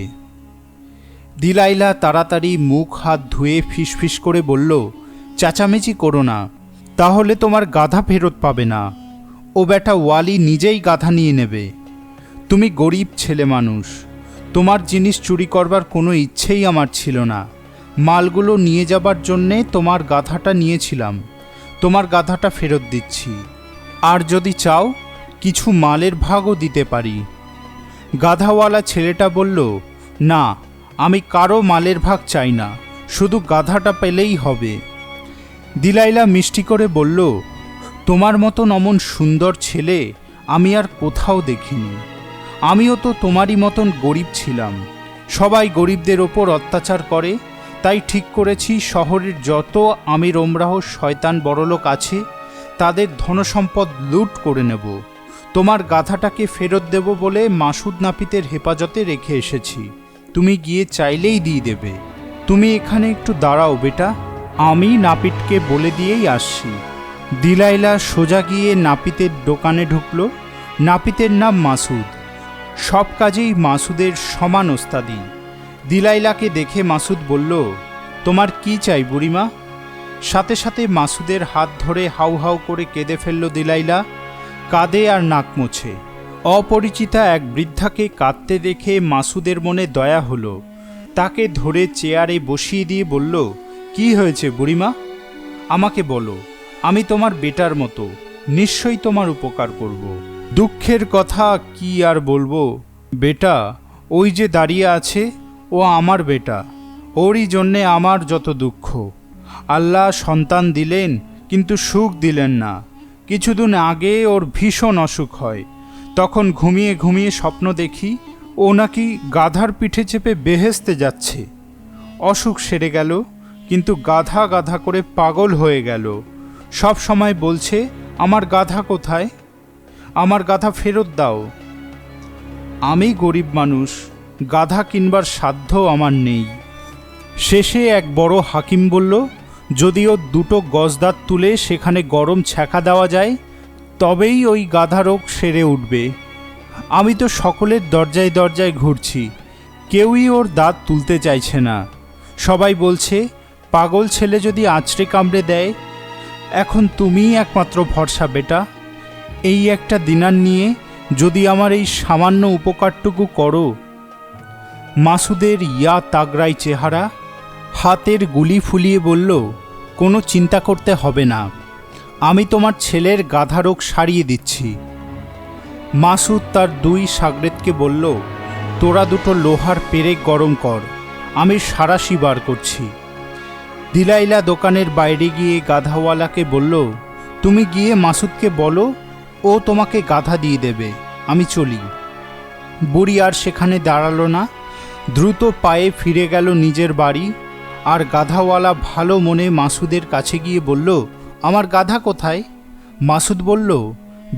S1: দিলাইলা তাড়াতাড়ি মুখ হাত ধুয়ে ফিসফিস করে বলল, চেঁচামেচি করো না, তাহলে তোমার গাধা ফেরত পাবে না। ও বেটা ওয়ালি নিজেই গাধা নিয়ে নেবে। তুমি গরিব ছেলে মানুষ, তোমার জিনিস চুরি করবার কোনো ইচ্ছেই আমার ছিল না। মালগুলো নিয়ে যাবার জন্যে তোমার গাধাটা নিয়েছিলাম। তোমার গাধাটা ফেরত দিচ্ছি। আর যদি চাও কিছু মালের ভাগও দিতে পারি। গাধাওয়ালা ছেলেটা বলল, না, আমি কারো মালের ভাগ চাই না, শুধু গাধাটা পেলেই হবে। দিলাইলা মিষ্টি করে বলল, তোমার মতন অমন সুন্দর ছেলে আমি আর কোথাও দেখিনি। আমিও তো তোমারই মতন গরিব ছিলাম। সবাই গরিবদের ওপর অত্যাচার করে, তাই ঠিক করেছি শহরের যত আমির ওমরাহ শয়তান বড়লোক আছে তাদের ধনসম্পদ লুট করে নেব। তোমার গাধাটাকে ফেরত দেব বলে মাসুদ নাপিতের হেফাজতে রেখে এসেছি। তুমি গিয়ে চাইলেই দিয়ে দেবে। তুমি এখানে একটু দাঁড়াও বেটা, আমি নাপিতকে বলে দিয়েই আসছি। দিলাইলা সোজা গিয়ে নাপিতের দোকানে ঢুকল। নাপিতের নাম মাসুদ। সব কাজেই মাসুদের সমান ওস্তাদি। দিলাইলাকে দেখে মাসুদ বলল, তোমার কি চাই বুড়িমা? সাথে সাথে মাসুদের হাত ধরে হাউ হাউ করে কেঁদে ফেলল দিলাইলা। কাঁদে আর নাক মোছে। অপরিচিতা এক বৃদ্ধাকে কাঁদতে দেখে মাসুদের মনে দয়া হলো। তাকে ধরে চেয়ারে বসিয়ে দিয়ে বলল, কি হয়েছে বুড়িমা? আমাকে বলো, আমি তোমার বেটার মতো, নিশ্চয়ই তোমার উপকার করব। দুঃখের কথা কি আর বলবো বেটা, ওই যে দাঁড়িয়ে আছে ও আমার বেটা। ওরই জন্যে আমার যত দুঃখ। আল্লাহ সন্তান দিলেন কিন্তু সুখ দিলেন না। কিছুদিন আগে ওর ভীষণ অসুখ হয়। তখন ঘুমিয়ে ঘুমিয়ে স্বপ্ন দেখি ও নাকি গাধার পিঠে চেপে বেহেশতে যাচ্ছে। অসুখ সেরে গেল, কিন্তু গাধা গাধা করে পাগল হয়ে গেল। সব সময় বলছে, আমার গাধা কোথায়? আমার গাধা ফেরত দাও। আমি গরিব মানুষ, গাধা কিনবার সাধ্য আমার নেই। শেষে এক বড় হাকিম বলল, যদিও দুটো গজদাঁত তুলে সেখানে গরম ছ্যাঁকা দেওয়া যায় তবেই ওই গাধা রোগ সেরে উঠবে। আমি তো সকলের দরজায় দরজায় ঘুরছি, কেউই ওর দাঁত তুলতে চাইছে না। সবাই বলছে, পাগল ছেলে যদি আঁচড়ে কামড়ে দেয়। এখন তুমিই একমাত্র ভরসা বেটা। এই একটা দিনার নিয়ে যদি আমার এই সামান্য উপকারটুকু করো। মাসুদের ইয়া তাগড়াই চেহারা, হাতের গুলি ফুলিয়ে বলল, কোনো চিন্তা করতে হবে না, আমি তোমার ছেলের গাধা রোগ সারিয়ে দিচ্ছি। মাসুদ তার দুই শাগরেদকে বলল, তোরা দুটো লোহার পেরেক গরম কর, আমি সারাশি বার করছি। দিলাইলা দোকানের বাইরে গিয়ে গাধাওয়ালাকে বলল, তুমি গিয়ে মাসুদকে বলো, ও তোমাকে গাধা দিয়ে দেবে, আমি চলি। বুড়ি আর সেখানে দাঁড়ালো না, দ্রুত পায়ে ফিরে গেল নিজের বাড়ি। আর গাধাওয়ালা ভালো মনে মাসুদের কাছে গিয়ে বলল, আমার গাধা কোথায়? মাসুদ বলল,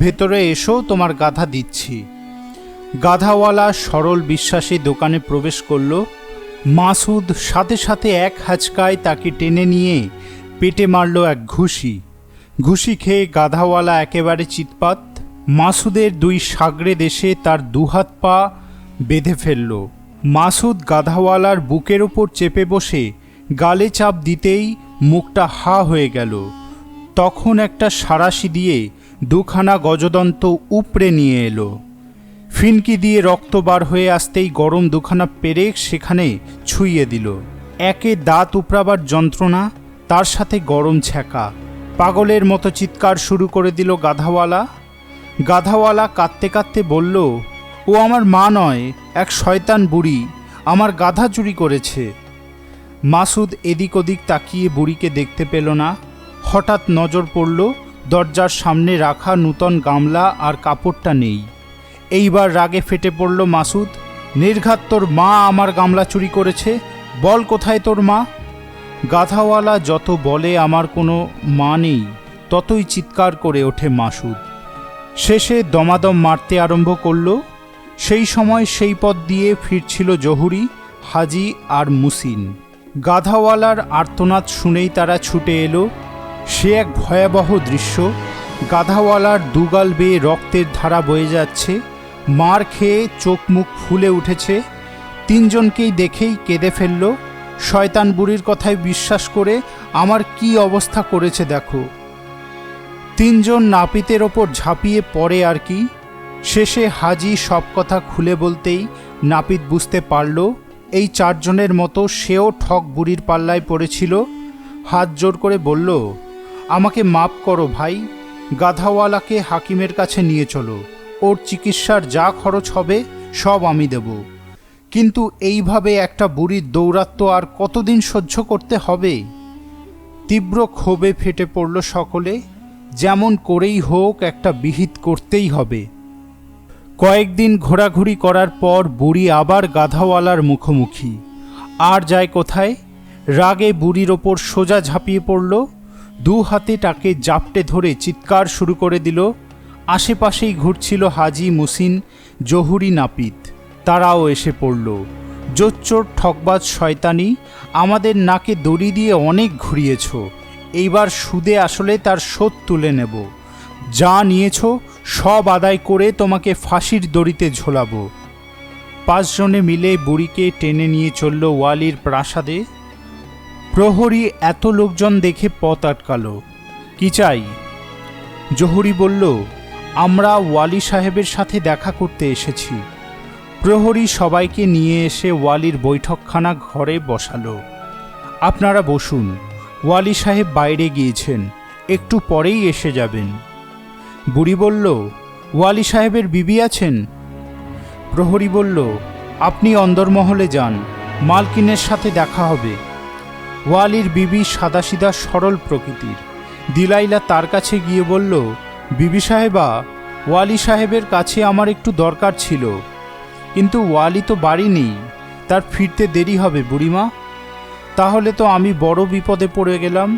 S1: ভেতরে এসো, তোমার গাধা দিচ্ছি। গাধাওয়ালা সরল বিশ্বাসে দোকানে প্রবেশ করল। মাসুদ সাথে সাথে এক হাঁচকায় তাকে টেনে নিয়ে পেটে মারল এক ঘুষি। ঘুষি খেয়ে গাধাওয়ালা একেবারে চিৎপাত। মাসুদের দুই সাগরে দেশে তার দুহাত পা বেঁধে ফেলল। মাসুদ গাধাওয়ালার বুকের ওপর চেপে বসে গালে চাপ দিতেই মুখটা হা হয়ে গেল। তখন একটা সাঁড়াশি দিয়ে দুখানা গজদন্ত উপড়ে নিয়ে এলো। ফিনকি দিয়ে রক্ত বার হয়ে আসতেই গরম দুখানা পেরেক সেখানে ছুঁয়ে দিল। একে দাঁত উপড়াবার যন্ত্রণা, তার সাথে গরম ছ্যাঁকা। পাগলের মতো চিৎকার শুরু করে দিল গাধাওয়ালা। গাধাওয়ালা কাঁদতে কাঁদতে বলল, ও আমার মা নয়, এক শয়তান বুড়ি আমার গাধা চুরি করেছে। মাসুদ এদিক ওদিক তাকিয়ে বুড়িকে দেখতে পেল না। হঠাৎ নজর পড়ল দরজার সামনে রাখা নূতন গামলা আর কাপড়টা নেই। এইবার রাগে ফেটে পড়ল মাসুদ, নির্ঘাত তোর মা আমার গামলা চুরি করেছে, বল কোথায় তোর মা? গাধাওয়ালা যত বলে আমার কোনো মা নেই, ততই চিৎকার করে ওঠে মাসুদ। শেষে দমাদম মারতে আরম্ভ করল। সেই সময় সেই পথ দিয়ে ফিরছিল জহুরি, হাজি আর মুসিন। গাধাওয়ালার আর্তনাদ শুনেই তারা ছুটে এলো। সে এক ভয়াবহ দৃশ্য। গাধাওয়ালার দুগাল বেয়ে রক্তের ধারা বয়ে যাচ্ছে, মার খেয়ে চোখ মুখ ফুলে উঠেছে। তিনজনকেই দেখেই কেঁদে ফেলল। শয়তান বুড়ির কথায় বিশ্বাস করে আমার কি অবস্থা করেছে দেখো। তিনজন নাপিতের ওপর ঝাঁপিয়ে পড়ে আর কি। শেষে হাজি সব কথা খুলে বলতেই নাপিত বুঝতে পারল এই চারজনের মতো সেও ঠক বুড়ির পাল্লায় পড়েছিল। হাত জোর করে বলল, আমাকে মাপ করো ভাই, গাধাওয়ালাকে হাকিমের কাছে নিয়ে চলো, ওর চিকিৎসার যা খরচ হবে সব আমি দেব। কিন্তু এইভাবে একটা বুড়ির দৌরাত্ম্য আর কতদিন সহ্য করতে হবে? তীব্র ক্ষোভে ফেটে পড়ল সকলে। যেমন করেই হোক একটা বিহিত করতেই হবে। কয়েকদিন ঘোরাঘুরি করার পর বুড়ি আবার গাধাওয়ালার মুখোমুখি। আর যায় কোথায়? রাগে বুড়ির ওপর সোজা ঝাঁপিয়ে পড়ল। দু হাতে তাকে জাপটে ধরে চিৎকার শুরু করে দিল। আশেপাশেই ঘুরছিল হাজি, মুসিন, জহুরি, নাপিত। তারাও এসে পড়ল। জোচ্চোর ঠকবাজ শয়তানি, আমাদের নাকে দড়ি দিয়ে অনেক ঘুরিয়েছ, এইবার সুদে আসলে তার শোধ তুলে নেব। যা নিয়েছ সব আদায় করে তোমাকে ফাঁসির দড়িতে ঝোলাবো। পাঁচজনে মিলে বুড়িকে টেনে নিয়ে চলল ওয়ালির প্রাসাদে। প্রহরী এত লোকজন দেখে পথ আটকালো। কি চাই? জহুরি বলল, আমরা ওয়ালি সাহেবের সাথে দেখা করতে এসেছি। প্রহরী সবাইকে নিয়ে এসে ওয়ালির বৈঠকখানা ঘরে বসালো। আপনারা বসুন, ওয়ালি সাহেব বাইরে গিয়েছেন, একটু পরেই এসে যাবেন। বুড়ি বলল, ওয়ালি সাহেবের বিবি আছেন? প্রহরী বলল, আপনি অন্দরমহলে যান, মালকিনের সাথে দেখা হবে। ওয়ালির বিবি সাদাসিধা সরল প্রকৃতির। দিলাইলা তার কাছে গিয়ে বলল, বিবি সাহেবা, ওয়ালি সাহেবের কাছে আমার একটু দরকার ছিল, কিন্তু ওয়ালি তো বাড়ি নেই, তার ফিরতে দেরি হবে বুড়িমা। তাহলে তো আমি বড় বিপদে পড়ে গেলাম।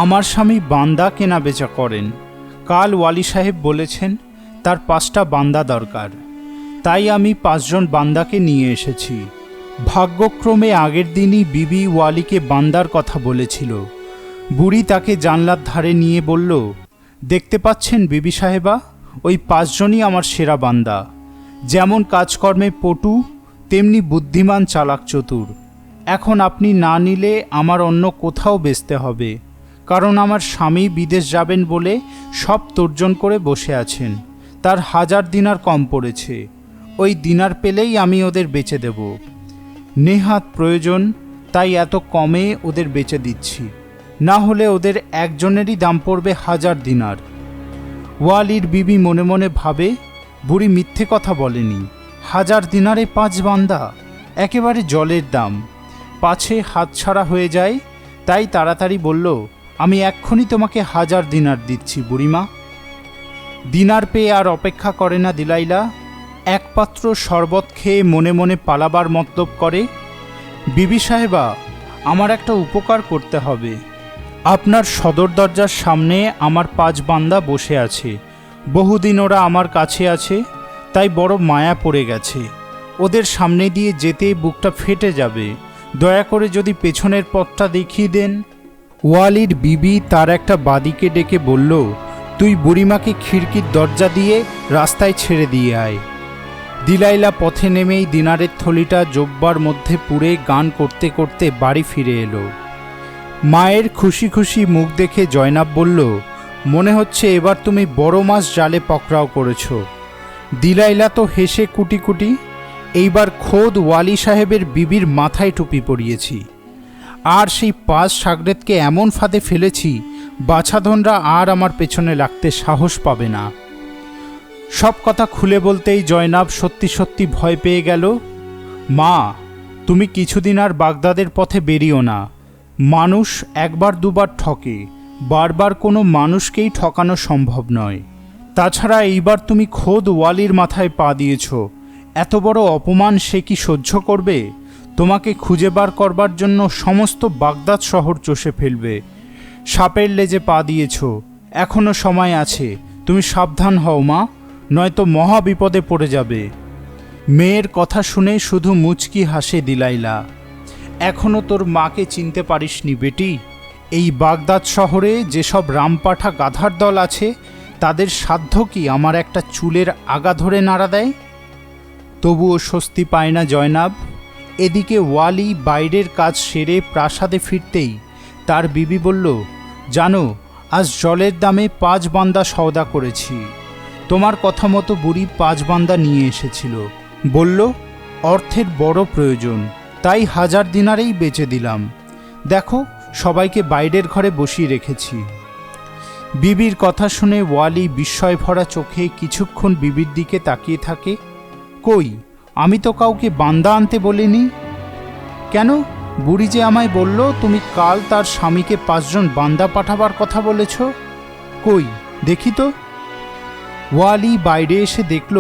S1: আমার স্বামী বান্দা কেনা বেচা করেন। কাল ওয়ালি সাহেব বলেছেন তার 5টা বান্দা দরকার, তাই আমি 5 জন বান্দাকে নিয়ে এসেছি। ভাগ্যক্রমে আগের দিনই বিবি ওয়ালিকে বান্দার কথা বলেছিল। বুড়ি তাকে জানলার ধারে নিয়ে বলল, দেখতে পাচ্ছেন বিবি সাহেবা, ওই 5 জনই আমার সেরা বান্দা। যেমন কাজকর্মে পটু, তেমনি বুদ্ধিমান, চালাক, চতুর। এখন আপনি না নিলে আমার অন্য কোথাও বেচতে হবে, কারণ আমার স্বামী বিদেশ যাবেন বলে সব তর্জন করে বসে আছেন। তার 1000 দিনার কম পড়েছে, ওই দিনার পেলেই আমি ওদের বেচে দেব। নেহাত প্রয়োজন, তাই এত কমে ওদের বেচে দিচ্ছি, না হলে ওদের একজনেরই দাম পড়বে 1000 দিনার। ওয়ালির বিবি মনে মনে ভাবে, বুড়ি মিথ্যে কথা বলেনি, 1000 দিনারে 5 বান্দা, একেবারে জলের দাম, পাছে হাতছাড়া হয়ে যায়। তাই তাড়াতাড়ি বলল, আমি এক্ষুনি তোমাকে 1000 দিনার দিচ্ছি বুড়িমা। দিনার পেয়ে আর অপেক্ষা করে না দিলাইলা। এক পাত্র শরবত খেয়ে মনে মনে পালাবার মতলব করে। বিবি সাহেবা, আমার একটা উপকার করতে হবে। আপনার সদর দরজার সামনে আমার 5 বান্দা বসে আছে। বহুদিন ওরা আমার কাছে আছে, তাই বড় মায়া পড়ে গেছে। ওদের সামনে দিয়ে যেতে বুকটা ফেটে যাবে। দয়া করে যদি পেছনের পথটা দেখিয়ে দেন। ওয়ালির বিবি তার একটা বাদীকে ডেকে বলল, তুই বুড়িমাকে খিড়কির দরজা দিয়ে রাস্তায় ছেড়ে দিয়ে আয়। দিলাইলা পথে নেমেই দিনারের থলিটা জব্বার মধ্যে পুরে গান করতে করতে বাড়ি ফিরে এলো। মায়ের খুশি খুশি মুখ দেখে জয়নাব বলল, মনে হচ্ছে এবার তুমি বড় মাছ জালে পকড়াও করেছ। দিলাইলা তো হেসে কুটি কুটি, এইবার খোদ ওয়ালি সাহেবের বিবির মাথায় টুপি পরিয়েছি। আর সেই 5 শাগরেদকে এমন ফাঁদে ফেলেছি, বাছাধনরা আর আমার পেছনে লাগতে সাহস পাবে না। সব কথা খুলে বলতেই জয়নাব সত্যি সত্যি ভয় পেয়ে গেল। মা, তুমি কিছুদিন আর বাগদাদের পথে বেরিও না। মানুষ একবার দুবার ঠকে, বারবার কোনো মানুষকেই ঠকানো সম্ভব নয়। তাছাড়া এইবার তুমি খোদ ওয়ালির মাথায় পা দিয়েছ। এত বড় অপমান সে কি সহ্য করবে? তোমাকে খুঁজে বার করবার জন্য সমস্ত বাগদাদ শহর চষে ফেলবে। সাপের লেজে পা দিয়েছ, এখনো সময় আছে। তুমি সাবধান হও মা, নয়তো মহা বিপদে পড়ে যাবে। মেয়ের কথা শুনে শুধু মুচকি হাসে দিলাইলা। এখনো তোর মাকে চিনতে পারিসনি বেটি? এই বাগদাদ শহরে যেসব রামপাঠা গাধার দল আছে, তাদের সাধ্য কি আমার একটা চুলের আগা ধরে নাড়া দেয়? তবুও স্বস্তি পায় না জয়নাব। এদিকে ওয়ালি বাইরের কাজ সেরে প্রাসাদে ফিরতেই তার বিবি বলল, জানো, আজ জলের দামে 5 বান্দা সওদা করেছি। তোমার কথা মতো বুড়ি 5 বান্দা নিয়ে এসেছিল। বলল, অর্থের বড় প্রয়োজন, তাই 1000 দিনারেই বেচে দিলাম। দেখো, সবাইকে বাইরের ঘরে বসিয়ে রেখেছি। বিবির কথা শুনে ওয়ালি বিস্ময় ভরা চোখে কিছুক্ষণ বিবির দিকে তাকিয়ে থাকে। কই, আমি তো কাউকে বান্দা আনতে বলিনি। কেন? বুড়ি যে আমায় বলল তুমি কাল তার স্বামীকে 5 জন বান্দা পাঠাবার কথা বলেছ। কই দেখি তো। ওয়ালি বাইরে এসে দেখল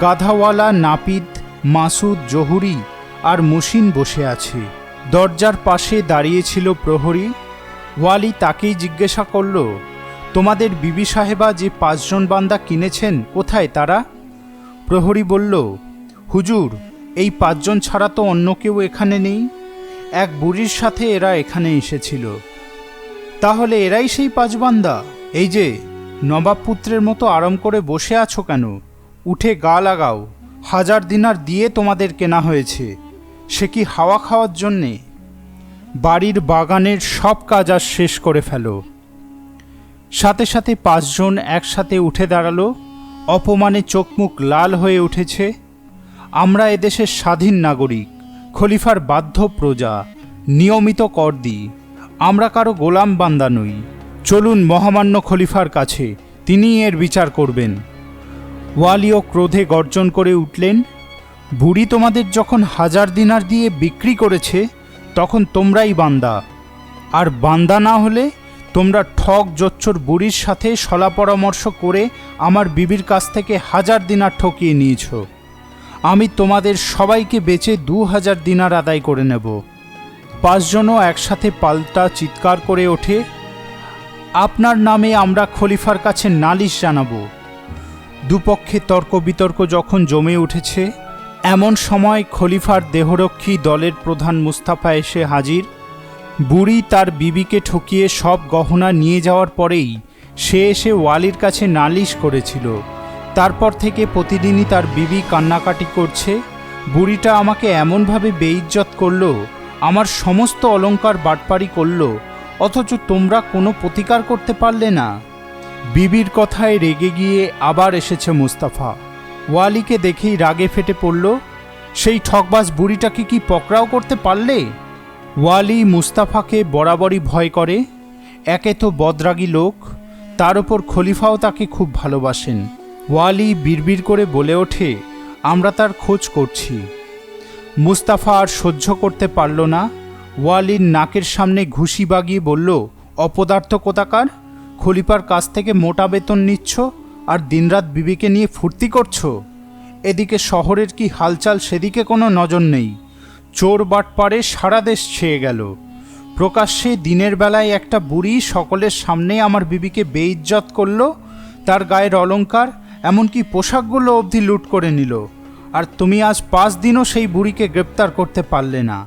S1: গাধাওয়ালা নাপিত, মাসুদ, জহুরি আর মুসিন বসে আছে। দরজার পাশে দাঁড়িয়েছিল প্রহরী। ওয়ালি তাকেই জিজ্ঞাসা করল, তোমাদের বিবি সাহেবা যে 5 জন বান্দা কিনেছেন, কোথায় তারা? প্রহরী বলল, হুজুর, এই 5 জন ছাড়া তো অন্য কেউ এখানে নেই। এক বুড়ির সাথে এরা এখানে এসেছিল। তাহলে এরাই সেই 5 বান্দা? এই যে, নবাব পুত্রের মতো আরাম করে বসে আছো কেন? উঠে গা লাগাও। 1000 দিনার দিয়ে তোমাদের কেনা হয়েছে, সে কি হাওয়া খাওয়ার জন্যে? বাড়ির বাগানের সব কাজ আজ শেষ করে ফেলো। সাথে সাথে 5 জন একসাথে উঠে দাঁড়ালো। অপমানে চোখ মুখ লাল হয়ে উঠেছে। আমরা এদেশের স্বাধীন নাগরিক, খলিফার বাধ্য প্রজা, নিয়মিত কর দিই। আমরা কারো গোলাম বান্দা নই। চলুন মহামান্য খলিফার কাছে, তিনিই এর বিচার করবেন। ওয়ালিও ক্রোধে গর্জন করে উঠলেন, বুড়ি তোমাদের যখন 1000 দিনার দিয়ে বিক্রি করেছে, তখন তোমরাই বান্দা। আর বান্দা না হলে তোমরা ঠক জচ্চর বুড়ির সাথে সলা পরামর্শ করে আমার বিবির কাছ থেকে 1000 দিনার ঠকিয়ে নিয়েছ। আমি তোমাদের সবাইকে বেচে 2000 দিনার আদায় করে নেব। 5 জনও একসাথে পাল্টা চিৎকার করে ওঠে, আপনার নামে আমরা খলিফার কাছে নালিশ জানাব। দুপক্ষে তর্ক বিতর্ক যখন জমে উঠেছে, এমন সময় খলিফার দেহরক্ষী দলের প্রধান মুস্তাফা এসে হাজির। বুড়ি তার বিবিকে ঠকিয়ে সব গহনা নিয়ে যাওয়ার পরেই সে এসে ওয়ালির কাছে নালিশ করেছিল। তারপর থেকে প্রতিদিনই তার বিবি কান্নাকাটি করছে, বুড়িটা আমাকে এমনভাবে বেইজ্জত করল, আমার সমস্ত অলংকার বাটপারি করল, অথচ তোমরা কোনো প্রতিকার করতে পারলে না। বিবির কথায় রেগে গিয়ে আবার এসেছে মুস্তাফা। ওয়ালিকে দেখেই রাগে ফেটে পড়ল, সেই ঠকবাজ বুড়িটাকে কি পকড়াও করতে পারলে? ওয়ালি মুস্তাফাকে বরাবরই ভয় করে। একে তো বদরাগী লোক, তার ওপর খলিফাও তাকে খুব ভালোবাসেন। ওয়ালি বিড়বিড় করে বলে ওঠে, আমরা তার খোঁজ করছি। মুস্তাফা আর সহ্য করতে পারল না। ওয়ালির নাকের সামনে ঘুষি বাগিয়ে বলল, অপদার্থ কোথাকার! খলিফার কাছ থেকে মোটা বেতন নিচ্ছ আর দিনরাত বিবিকে নিয়ে ফুর্তি করছো। এদিকে শহরের কি হালচাল সেদিকে কোনো নজর নেই। চোর বাটপারে সারা দেশ ছেয়ে গেল। প্রকাশ্যে দিনের বেলায় একটা বুড়ি সকলের সামনে আমার বিবিকে বেইজ্জত করলো, তার গায়ের অলংকার এমনকি পোশাকগুলো অবধি লুট করে নিল। আর তুমি আজ 5 দিনও সেই বুড়িকে গ্রেপ্তার করতে পারলে না।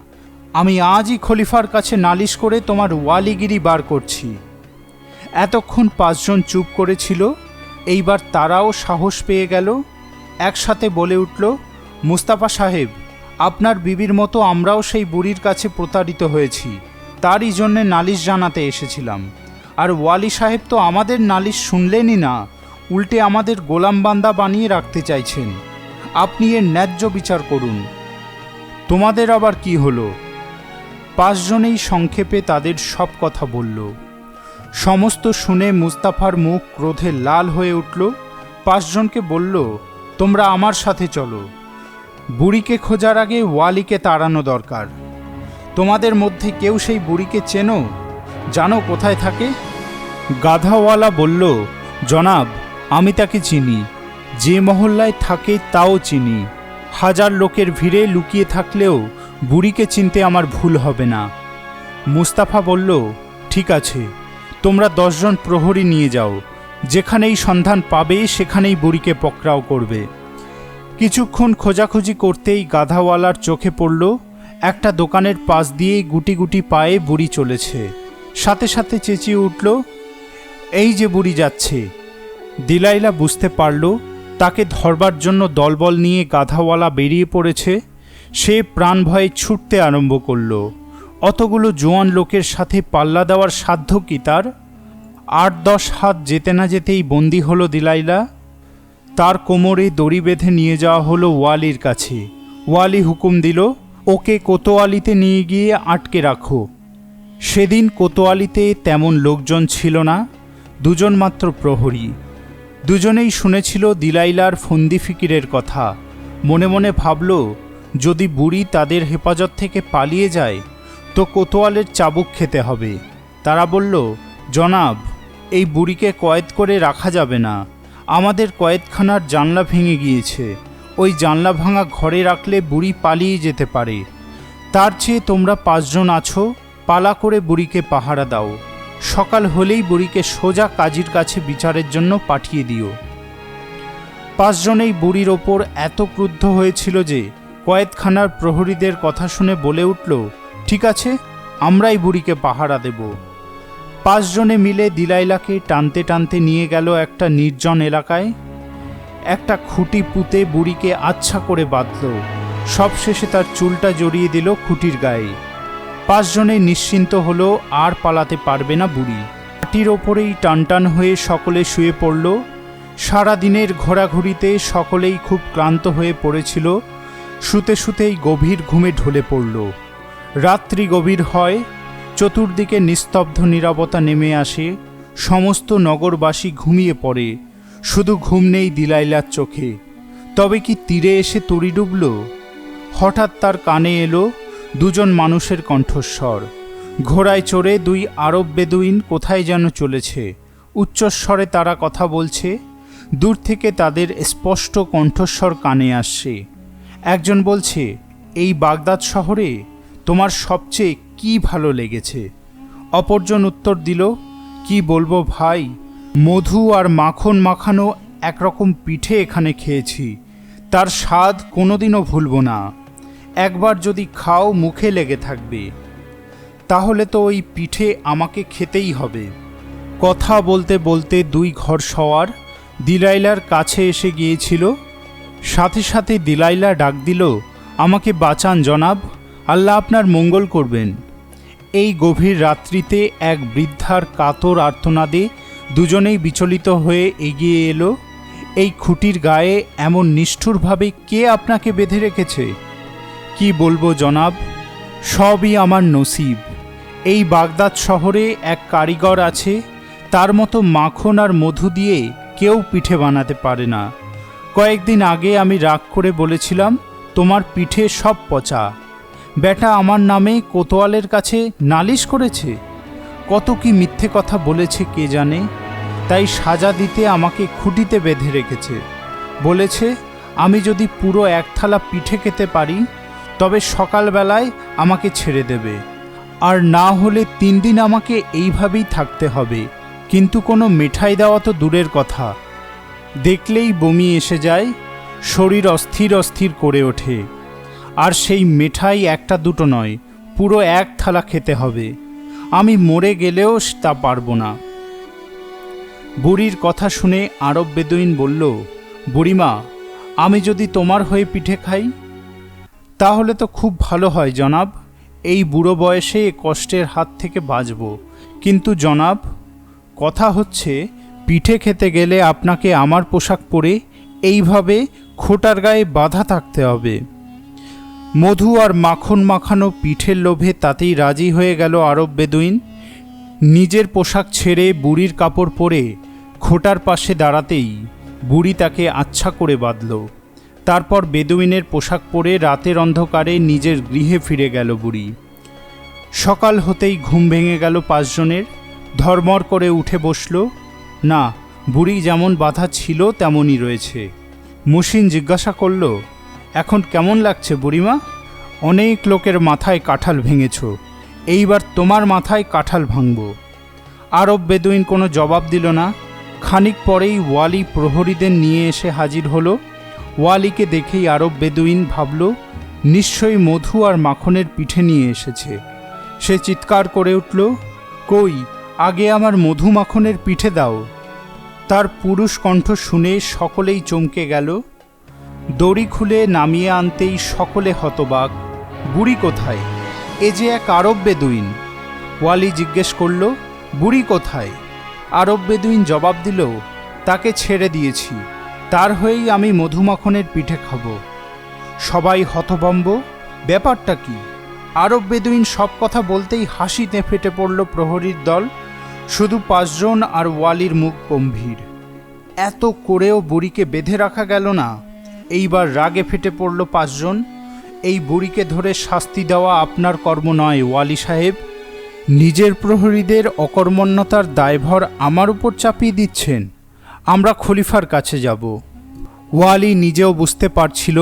S1: আমি আজই খলিফার কাছে নালিশ করে তোমার ওয়ালিগিরি বার করছি। এতক্ষণ 5 জন চুপ করেছিল, এইবার তারাও সাহস পেয়ে গেল। একসাথে বলে উঠল, মুস্তাফা সাহেব, আপনার বিবির মতো আমরাও সেই বুড়ির কাছে প্রতারিত হয়েছি, তারই জন্যে নালিশ জানাতে এসেছিলাম। আর ওয়ালি সাহেব তো আমাদের নালিশ শুনলেনই না, উল্টে আমাদের গোলামবান্দা বানিয়ে রাখতে চাইছেন। আপনি এর ন্যায্য বিচার করুন। তোমাদের আবার কি হলো? 5 জনেই সংক্ষেপে তাদের সব কথা বলল। সমস্ত শুনে মুস্তাফার মুখ ক্রোধে লাল হয়ে উঠল। 5 জনকে বলল, তোমরা আমার সাথে চলো। বুড়িকে খোঁজার আগে ওয়ালিকে তাড়ানো দরকার। তোমাদের মধ্যে কেউ সেই বুড়িকে চেনো? জানো কোথায় থাকে? গাধাওয়ালা বলল, জনাব, আমি তাকে চিনি। যে মহল্লায় থাকে তাও চিনি। 1000 লোকের ভিড়ে লুকিয়ে থাকলেও বুড়িকে চিনতে আমার ভুল হবে না। মুস্তাফা বলল, ঠিক আছে, তোমরা 10 জন প্রহরী নিয়ে যাও। যেখানেই সন্ধান পাবে সেখানেই বুড়িকে পকড়াও করবে। কিছুক্ষণ খোঁজাখুঁজি করতেই গাধাওয়ালার চোখে পড়ল একটা দোকানের পাশ দিয়ে গুটি গুটি পায়ে বুড়ি চলেছে। সাথে সাথে চেঁচিয়ে উঠল, এই যে বুড়ি যাচ্ছে। দিলাইলা বুঝতে পারল তাকে ধরবার জন্য দলবল নিয়ে গাধাওয়ালা বেরিয়ে পড়েছে। সে প্রাণ ভয়ে ছুটতে আরম্ভ করল। অতগুলো জোয়ান লোকের সাথে পাল্লা দেওয়ার সাধ্য কি তার? 8-10 হাত যেতে না যেতেই বন্দি হলো দিলাইলা। তার কোমরে দড়ি বেঁধে নিয়ে যাওয়া হলো ওয়ালির কাছে। ওয়ালি হুকুম দিল, ওকে কোতোয়ালিতে নিয়ে গিয়ে আটকে রাখো। সেদিন কোতোয়ালিতে তেমন লোকজন ছিল না, 2 জন মাত্র প্রহরী। দুজনেই শুনেছিল দিলাইলার ফন্দি ফিকিরের কথা। মনে মনে ভাবল, যদি বুড়ি তাদের হেফাজত থেকে পালিয়ে যায় তো কোতোয়ালের চাবুক খেতে হবে। তারা বলল, জনাব, এই বুড়িকে কয়েদ করে রাখা যাবে না। আমাদের কয়েদখানার জানলা ভেঙে গিয়েছে। ওই জানলা ভাঙা ঘরে রাখলে বুড়ি পালিয়ে যেতে পারে। তার চেয়ে তোমরা 5 জন আছো, পালা করে বুড়িকে পাহারা দাও। সকাল হলেই বুড়িকে সোজা কাজীর কাছে বিচারের জন্য পাঠিয়ে দিও। 5 জনেই বুড়ির ওপর এত ক্রুদ্ধ হয়েছিল যে কয়েদখানার প্রহরীদের কথা শুনে বলে উঠল, ঠিক আছে, আমরাই বুড়িকে পাহারা দেব। 5 জনে মিলে দিলাইলাকে টানতে টানতে নিয়ে গেল একটা নির্জন এলাকায়। একটা খুঁটি পুঁতে বুড়িকে আচ্ছা করে বাঁধল। সবশেষে তার চুলটা জড়িয়ে দিল খুঁটির গায়ে। 5 জনে নিশ্চিন্ত হলো, আর পালাতে পারবে না বুড়ি। মাটির ওপরেই টানটান হয়ে সকলে শুয়ে পড়ল। সারা দিনের ঘোরাঘুরিতে সকলেই খুব ক্লান্ত হয়ে পড়েছিল। শুতে শুতেই গভীর ঘুমে ঢলে পড়ল। রাত্রি গভীর হয়, চতুর্দিকে নিস্তব্ধ নীরবতা নেমে আসে। সমস্ত নগরবাসী ঘুমিয়ে পড়ে, শুধু ঘুম নেই দিলাইলার চোখে। তবে কি তীরে এসে তরি ডুবল? হঠাৎ তার কানে এলো 2 জন মানুষের কণ্ঠস্বর। ঘোড়ায় চড়ে 2 আরব বেদুইন কোথায় যেন চলেছে। উচ্চস্বরে তারা কথা বলছে। দূর থেকে তাদের স্পষ্ট কণ্ঠস্বর কানে আসছে। একজন বলছে, এই বাগদাদ শহরে তোমার সবচেয়ে কি ভালো লেগেছে? অপরজন উত্তর দিল, কি বলবো ভাই, মধু আর মাখন মাখানো একরকম পিঠে এখানে খেয়েছি, তার স্বাদ কোনোদিনও ভুলব না। একবার যদি খাও মুখে লেগে থাকবে। তাহলে তো ওই পিঠে আমাকে খেতেই হবে। কথা বলতে বলতে 2 ঘরসওয়ার দিলাইলার কাছে এসে গিয়েছিল। সাথে সাথে দিলাইলা ডাক দিল, আমাকে বাঁচান জনাব, আল্লাহ আপনার মঙ্গল করবেন। এই গভীর রাত্রিতে এক বৃদ্ধার কাতর আর্তনাদে দুজনেই বিচলিত হয়ে এগিয়ে এলো। এই খুঁটির গায়ে এমন নিষ্ঠুরভাবে কে আপনাকে বেঁধে রেখেছে? কি বলবো জনাব, সবই আমার নসিব। এই বাগদাদ শহরে এক কারিগর আছে, তার মতো মাখন আর মধু দিয়ে কেউ পিঠে বানাতে পারে না। কয়েকদিন আগে আমি রাগ করে বলেছিলাম, তোমার পিঠে সব পচা। বেটা আমার নামে কোতোয়ালের কাছে নালিশ করেছে। কত কি মিথ্যে কথা বলেছে কে জানে। তাই সাজা দিতে আমাকে খুঁটিতে বেঁধে রেখেছে। বলেছে আমি যদি পুরো এক থালা পিঠে খেতে পারি তবে সকালবেলায় আমাকে ছেড়ে দেবে, আর না হলে 3 দিন আমাকে এইভাবেই থাকতে হবে। কিন্তু কোনো মিঠাই দেওয়া তো দূরের কথা, দেখলেই বমি এসে যায়, শরীর অস্থির অস্থির করে ওঠে। আর সেই মিঠাই একটা দুটো নয়, পুরো এক থালা খেতে হবে। আমি মরে গেলেও তা পারবো না। বুড়ির কথা শুনে আরব বেদুইন বলল, বুড়িমা, আমি যদি তোমার হয়ে পিঠে খাই তাহলে তো খুব ভালো হয় জনাব। এই বুড়ো বয়সে এ কষ্টের হাত থেকে বাঁচব। কিন্তু জনাব, কথা হচ্ছে পিঠে খেতে গেলে আপনাকে আমার পোশাক পরে এইভাবে খোটার গায়ে বাঁধা থাকতে হবে। মধু আর মাখন মাখানো পিঠের লোভে তাতেই রাজি হয়ে গেল আরব বেদুইন। নিজের পোশাক ছেড়ে বুড়ির কাপড় পরে খোটার পাশে দাঁড়াতেই বুড়ি তাকে আচ্ছা করে বাঁধল। তারপর বেদুইনের পোশাক পরে রাতের অন্ধকারে নিজের গৃহে ফিরে গেল বুড়ি। সকাল হতেই ঘুম ভেঙে গেল 5 জনের। ধর্মর করে উঠে বসল। না, বুড়ি যেমন বাধা ছিল তেমনই রয়েছে। মুশিন জিজ্ঞাসা করল, এখন কেমন লাগছে বুড়িমা? অনেক লোকের মাথায় কাঁঠাল ভেঙেছ, এইবার তোমার মাথায় কাঁঠাল ভাঙব। আরব বেদুইন কোনো জবাব দিল না। খানিক পরেই ওয়ালি প্রহরীদের নিয়ে এসে হাজির হলো। ওয়ালিকে দেখেই আরব বেদুইন ভাবল, নিশ্চয়ই মধু আর মাখনের পিঠে নিয়ে এসেছে। সে চিৎকার করে উঠল, কই, আগে আমার মধু মাখনের পিঠে দাও। তার পুরুষ কণ্ঠ শুনে সকলেই চমকে গেল। দড়ি খুলে নামিয়ে আনতেই সকলে হতবাক। বুড়ি কোথায়? এ যে এক আরব বেদুইন। ওয়ালি জিজ্ঞেস করল, বুড়ি কোথায়? আরব বেদুইন জবাব দিল, তাকে ছেড়ে দিয়েছি, তার হয়েই আমি মধুমাখনের পিঠে খাব। সবাই হতভম্ব, ব্যাপারটা কি? আরব বেদুইন সব কথা বলতেই হাসিতে ফেটে পড়ল প্রহরীর দল। শুধু 5 জন আর ওয়ালির মুখ গম্ভীর। এত করেও বুড়িকে বেঁধে রাখা গেল না। এইবার রাগে ফেটে পড়ল 5 জন। এই বুড়িকে ধরে শাস্তি দেওয়া আপনার কর্ম নয় ওয়ালি সাহেব। নিজের প্রহরীদের অকর্মণ্যতার দায়ভার আমার উপর চাপিয়ে দিচ্ছেন। আমরা খলিফার কাছে যাব। ওয়ালি নিজেও বুঝতে পারছিল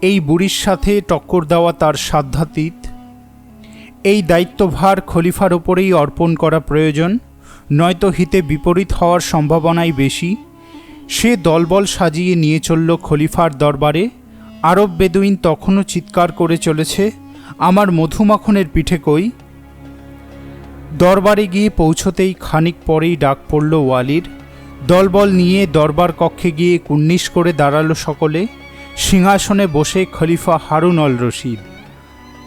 S1: এই বুড়ির সাথে টক্কর দেওয়া তার সাধ্যাতীত। এই দায়িত্বভার খলিফার ওপরেই অর্পণ করা প্রয়োজন, নয়তো হিতে বিপরীত হওয়ার সম্ভাবনাই বেশি। সে দলবল সাজিয়ে নিয়ে চলল খলিফার দরবারে। আরব বেদুইন তখনও চিৎকার করে চলেছে, আমার মধুমাখনের পিঠে কই? দরবারে গিয়ে পৌঁছতেই খানিক পরেই ডাক পড়ল ওয়ালির। দলবল নিয়ে দরবার কক্ষে গিয়ে কুর্নিশ করে দাঁড়ালো সকলে। সিংহাসনে বসে খলিফা হারুন অল রশিদ,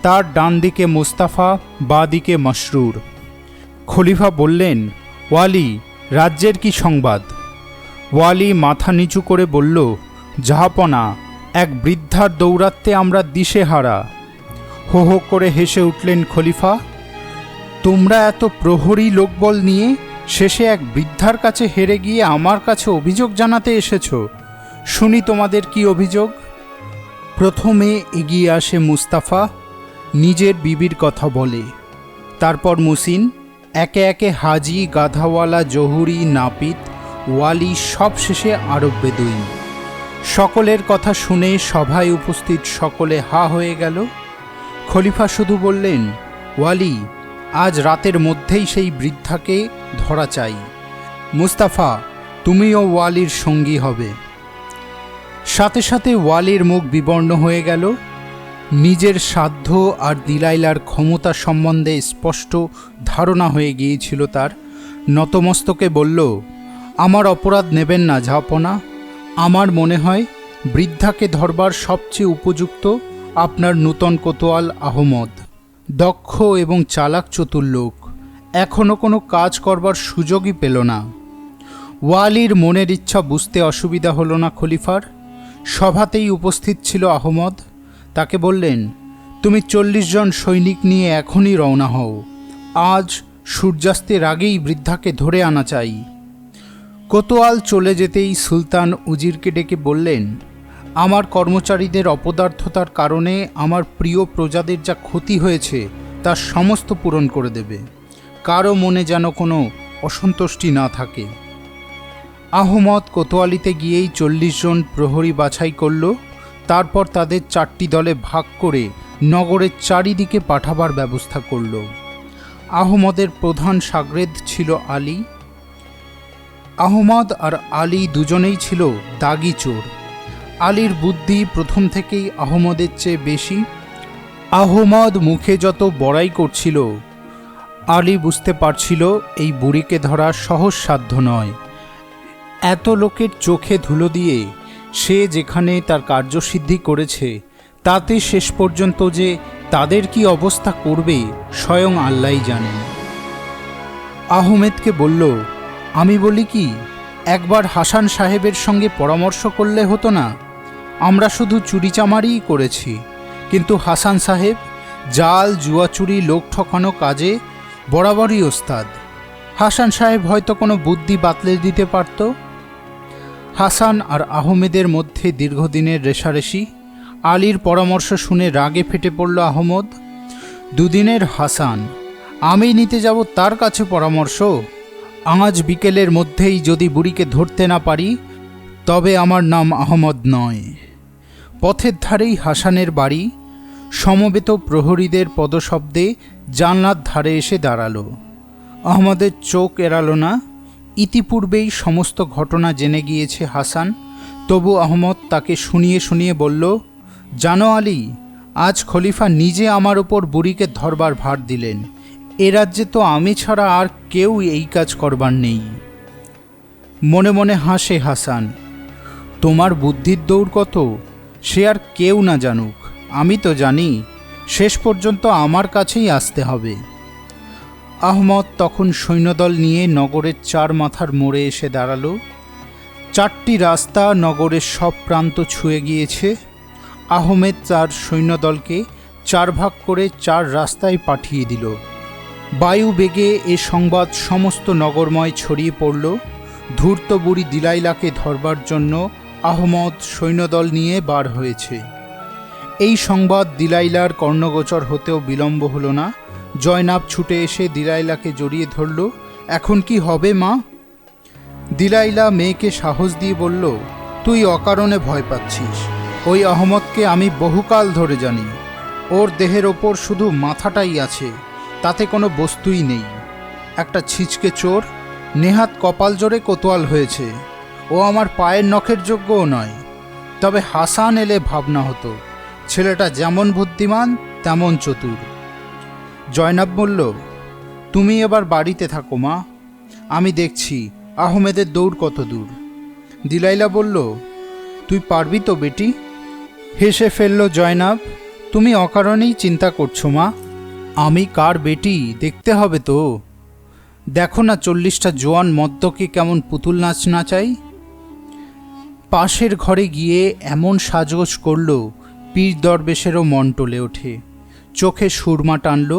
S1: তার ডান দিকে মুস্তাফা, বাঁ দিকে মসরুর। খলিফা বললেন, ওয়ালি, রাজ্যের কি সংবাদ? ওয়ালি মাথা নিচু করে বলল, জাহাপনা, এক বৃদ্ধার দৌরাত্মে আমরা দিশেহারা। হো হো করে হেসে উঠলেন খলিফা, তোমরা এত প্রহরী লোকবল নিয়ে শেষে এক বৃদ্ধার কাছে হেরে গিয়ে আমার কাছে অভিযোগ জানাতে এসেছ? শুনি তোমাদের কি অভিযোগ। প্রথমে এগিয়ে আসে মুস্তাফা, নিজের বিবির কথা বলে। তারপর মুসিন, একে একে হাজি, গাধাওয়ালা, জহুরি, নাপিত, ওয়ালি, সব শেষে আরব বেদুইন। সকলের কথা শুনে সভায় উপস্থিত সকলে হা হয়ে গেল। খলিফা শুধু বললেন, ওয়ালি, আজ রাতের মধ্যেই সেই বৃদ্ধাকে ধরা চাই। মুস্তাফা, তুমিও ওয়ালির সঙ্গী হবে। সাথে সাথে ওয়ালির মুখ বিবর্ণ হয়ে গেল। নিজের সাধ্য আর দিলাইলার ক্ষমতা সম্বন্ধে স্পষ্ট ধারণা হয়ে গিয়েছিল তার। নতমস্তকে বলল, আমার অপরাধ নেবেন না জাহাপনা। আমার মনে হয় বৃদ্ধাকে ধরবার সবচেয়ে উপযুক্ত আপনার নূতন কোতোয়াল আহমদ। দক্ষ এবং চালাক চতুর লোক, এখনও কোনো কাজ করবার সুযোগই পেল না। ওয়ালির মনের ইচ্ছা বুঝতে অসুবিধা হলো না খলিফার। সভাতেই উপস্থিত ছিল আহমদ। তাকে বললেন, তুমি 40 জন সৈনিক নিয়ে এখনই রওনা হও। আজ সূর্যাস্তের আগেই বৃদ্ধাকে ধরে আনা চাই। কোতোয়াল চলে যেতেই সুলতান উজিরকে ডেকে বললেন, আমার কর্মচারীদের অপদার্থতার কারণে আমার প্রিয় প্রজাদের যা ক্ষতি হয়েছে তার সমস্ত পূরণ করে দেবে। কারো মনে যেন কোনো অসন্তুষ্টি না থাকে। আহমদ কোতোয়ালিতে গিয়েই 40 জন প্রহরী বাছাই করল। তারপর তাদের 4টি দলে ভাগ করে নগরের চারিদিকে পাঠাবার ব্যবস্থা করল। আহমদের প্রধান শাগরেদ ছিল আলী। আহমদ আর আলী দুজনেই ছিল দাগি চোর। আলীর বুদ্ধি প্রথম থেকেই আহমদের চেয়ে বেশি। আহমদ মুখে যত বড়াই করছিল, আলী বুঝতে পারছিল এই বুড়িকে ধরা সহজসাধ্য নয়। এত লোকের চোখে ধুলো দিয়ে সে যেখানে তার কার্যসিদ্ধি করেছে, তাতে শেষ পর্যন্ত যে তাদের কি অবস্থা করবে স্বয়ং আল্লাহই জানেন। আহমেদকে বলল, আমি বলি কি, একবার হাসান সাহেবের সঙ্গে পরামর্শ করলে হতো না? আমরা শুধু চুরিচামারিই করেছি, কিন্তু হাসান সাহেব জাল জুয়াচুরি লোক ঠকানো কাজে বরাবরই ওস্তাদ। হাসান সাহেব হয়তো কোনো বুদ্ধি বাতলে দিতে পারত। হাসান আর আহমেদের মধ্যে দীর্ঘদিনের রেষারেষি। আলীর পরামর্শ শুনে রাগে ফেটে পড়ল আহমদ। দুদিনের হাসান, আমি নিতে যাব তার কাছে পরামর্শ? আজ বিকেলের মধ্যেই যদি বুড়িকে ধরতে না পারি, তবে আমার নাম আহমদ নয়। পথের ধারেই হাসানের বাড়ি। সমবেত প্রহরীদের পদশব্দে জানলার ধারে এসে দাঁড়ালো। আহমদের চোখ এড়ালো না। ইতিপূর্বেই সমস্ত ঘটনা জেনে গিয়েছে হাসান। তবু আহমদ তাকে শুনিয়ে শুনিয়ে বলল, জানো আলী, আজ খলিফা নিজে আমার ওপর বুড়িকে ধরবার ভার দিলেন। এ রাজ্যে তো আমি ছাড়া আর কেউ এই কাজ করবার নেই। মনে মনে হাসে হাসান। তোমার বুদ্ধির দৌড় কত সে আর কেউ না জানুক, আমি তো জানি। শেষ পর্যন্ত আমার কাছেই আসতে হবে। আহমদ তখন সৈন্যদল নিয়ে নগরের 4 মাথার মোড়ে এসে দাঁড়ালো। 4টি রাস্তা নগরের সব প্রান্ত ছুঁয়ে গিয়েছে। আহমেদ তার সৈন্যদলকে 4 ভাগ করে 4 রাস্তায় পাঠিয়ে দিল। বায়ু বেগে এ সংবাদ সমস্ত নগরময় ছড়িয়ে পড়ল। ধূর্ত বুড়ি দিলাইলাকে ধরবার জন্য আহমদ সৈন্যদল নিয়ে বার হয়েছে। এই সংবাদ দিলাইলার কর্ণগোচর হতেও বিলম্ব হলো না। জয়নাব ছুটে এসে দিলাইলাকে জড়িয়ে ধরল। এখন কি হবে মা? দিলাইলা মেয়েকে সাহস দিয়ে বলল, তুই অকারণে ভয় পাচ্ছিস। ওই আহমদকে আমি বহুকাল ধরে জানি। ওর দেহের ওপর শুধু মাথাটাই আছে, তাতে কোনো বস্তুই নেই। একটা ছিচকে চোর, নেহাত কপাল জোরে কোতোয়াল হয়েছে। ও আমার পায়ের নখের যোগ্যও নয়। তবে হাসান এলে ভাবনা হতো। ছেলেটা যেমন বুদ্ধিমান তেমন চতুর। জয়নাব বলল, তুমি এবার বাড়িতে থাকো মা, আমি দেখছি আহমেদের দৌড় কত দূর। দিলাইলা বলল, তুই পারবি তো বেটি? হেসে ফেলল জয়নাব, তুমি অকারণেই চিন্তা করছো মা। আমি কার বেটি দেখতে হবে তো। দেখো না 40টা জোয়ান মদ্যকে কেমন পুতুল নাচ নাচাই। পাশের ঘরে গিয়ে এমন সাজগোজ করল, পীর দরবেশেরও মন টলে ওঠে। চোখে সুরমা টানল,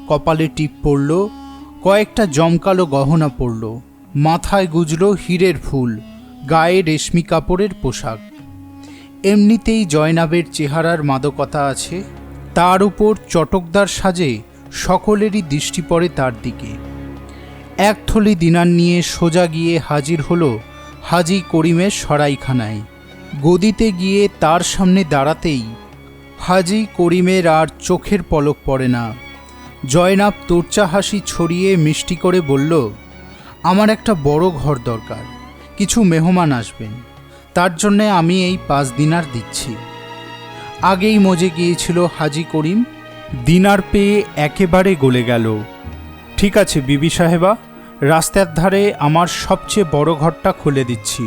S1: কপালে টিপ পড়ল, কয়েকটা জমকালো গহনা পড়ল, মাথায় গুজল হীরের ফুল, গায়ে রেশমি কাপড়ের পোশাক। এমনিতেই জয়নাবের চেহারার মাদকতা আছে, তার উপর চটকদার সাজে সকলেরই দৃষ্টি পড়ে তার দিকে। এক থলি দিনার নিয়ে সোজা গিয়ে হাজির হলো হাজি করিমের সরাইখানায়। গদিতে গিয়ে তার সামনে দাঁড়াতেই হাজি করিমের আর চোখের পলক পড়ে না। জয়নাব তোর্চা হাসি ছড়িয়ে মিষ্টি করে বলল, আমার একটা বড় ঘর দরকার, কিছু মেহমান আসবেন, তার জন্যে আমি এই 5 দিনার দিচ্ছি। আগেই মজে গিয়েছিল হাজি করিম। দিনার পেয়ে একেবারে গলে গেল। ঠিক আছে বিবি সাহেবা, রাস্তার ধারে আমার সবচেয়ে বড় ঘরটা খুলে দিচ্ছি।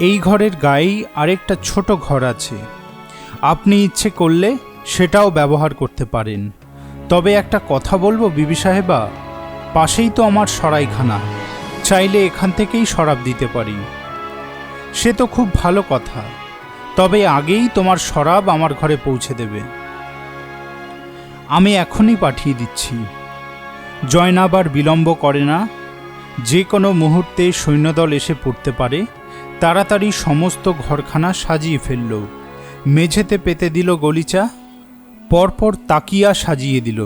S1: এই ঘরের গায়েই আরেকটা ছোট ঘর আছে, আপনি ইচ্ছে করলে সেটাও ব্যবহার করতে পারেন। তবে একটা কথা বলবো বিবি সাহেবা, পাশেই তো আমার সরাইখানা, চাইলে এখান থেকেই শরাব দিতে পারি। সে তো খুব ভালো কথা, তবে আগেই তোমার শরাব আমার ঘরে পৌঁছে দেবে। আমি এখনই পাঠিয়ে দিচ্ছি। জয়নাব আর বিলম্ব করে না। যে কোনো মুহূর্তে সৈন্যদল এসে পড়তে পারে। তাড়াতাড়ি সমস্ত ঘরখানা সাজিয়ে ফেলল। মেঝেতে পেতে দিল গলিচা, পরপর তাকিয়া সাজিয়ে দিল।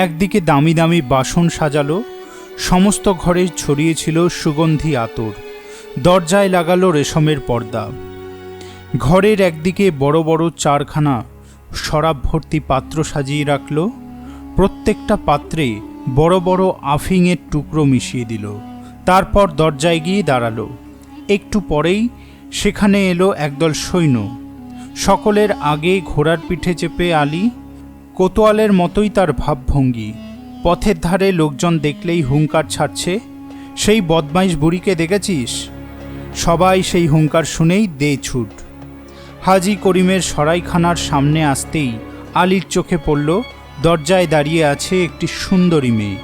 S1: একদিকে দামি দামি বাসন সাজালো, সমস্ত ঘরে ছড়িয়েছিল সুগন্ধি আতর। দরজায় লাগালো রেশমের পর্দা। ঘরের একদিকে বড় বড় চারখানা শরাব ভর্তি পাত্র সাজিয়ে রাখল। প্রত্যেকটা পাত্রে বড় বড় আফিংয়ের টুকরো মিশিয়ে দিল। তারপর দরজায় গিয়ে দাঁড়ালো। একটু পরেই সেখানে এলো একদল সৈন্য। সকলের আগে ঘোড়ার পিঠে চেপে আলী। কোতোয়ালের মতোই তার ভাবভঙ্গি। পথের ধারে লোকজন দেখলেই হুঙ্কার ছাড়ছে, সেই বদমাইশ বুড়িকে দেখেছিস? সবাই সেই হুঙ্কার শুনেই দে ছুট। হাজি করিমের সরাইখানার সামনে আসতেই আলীর চোখে পড়ল দরজায় দাঁড়িয়ে আছে একটি সুন্দরী মেয়ে।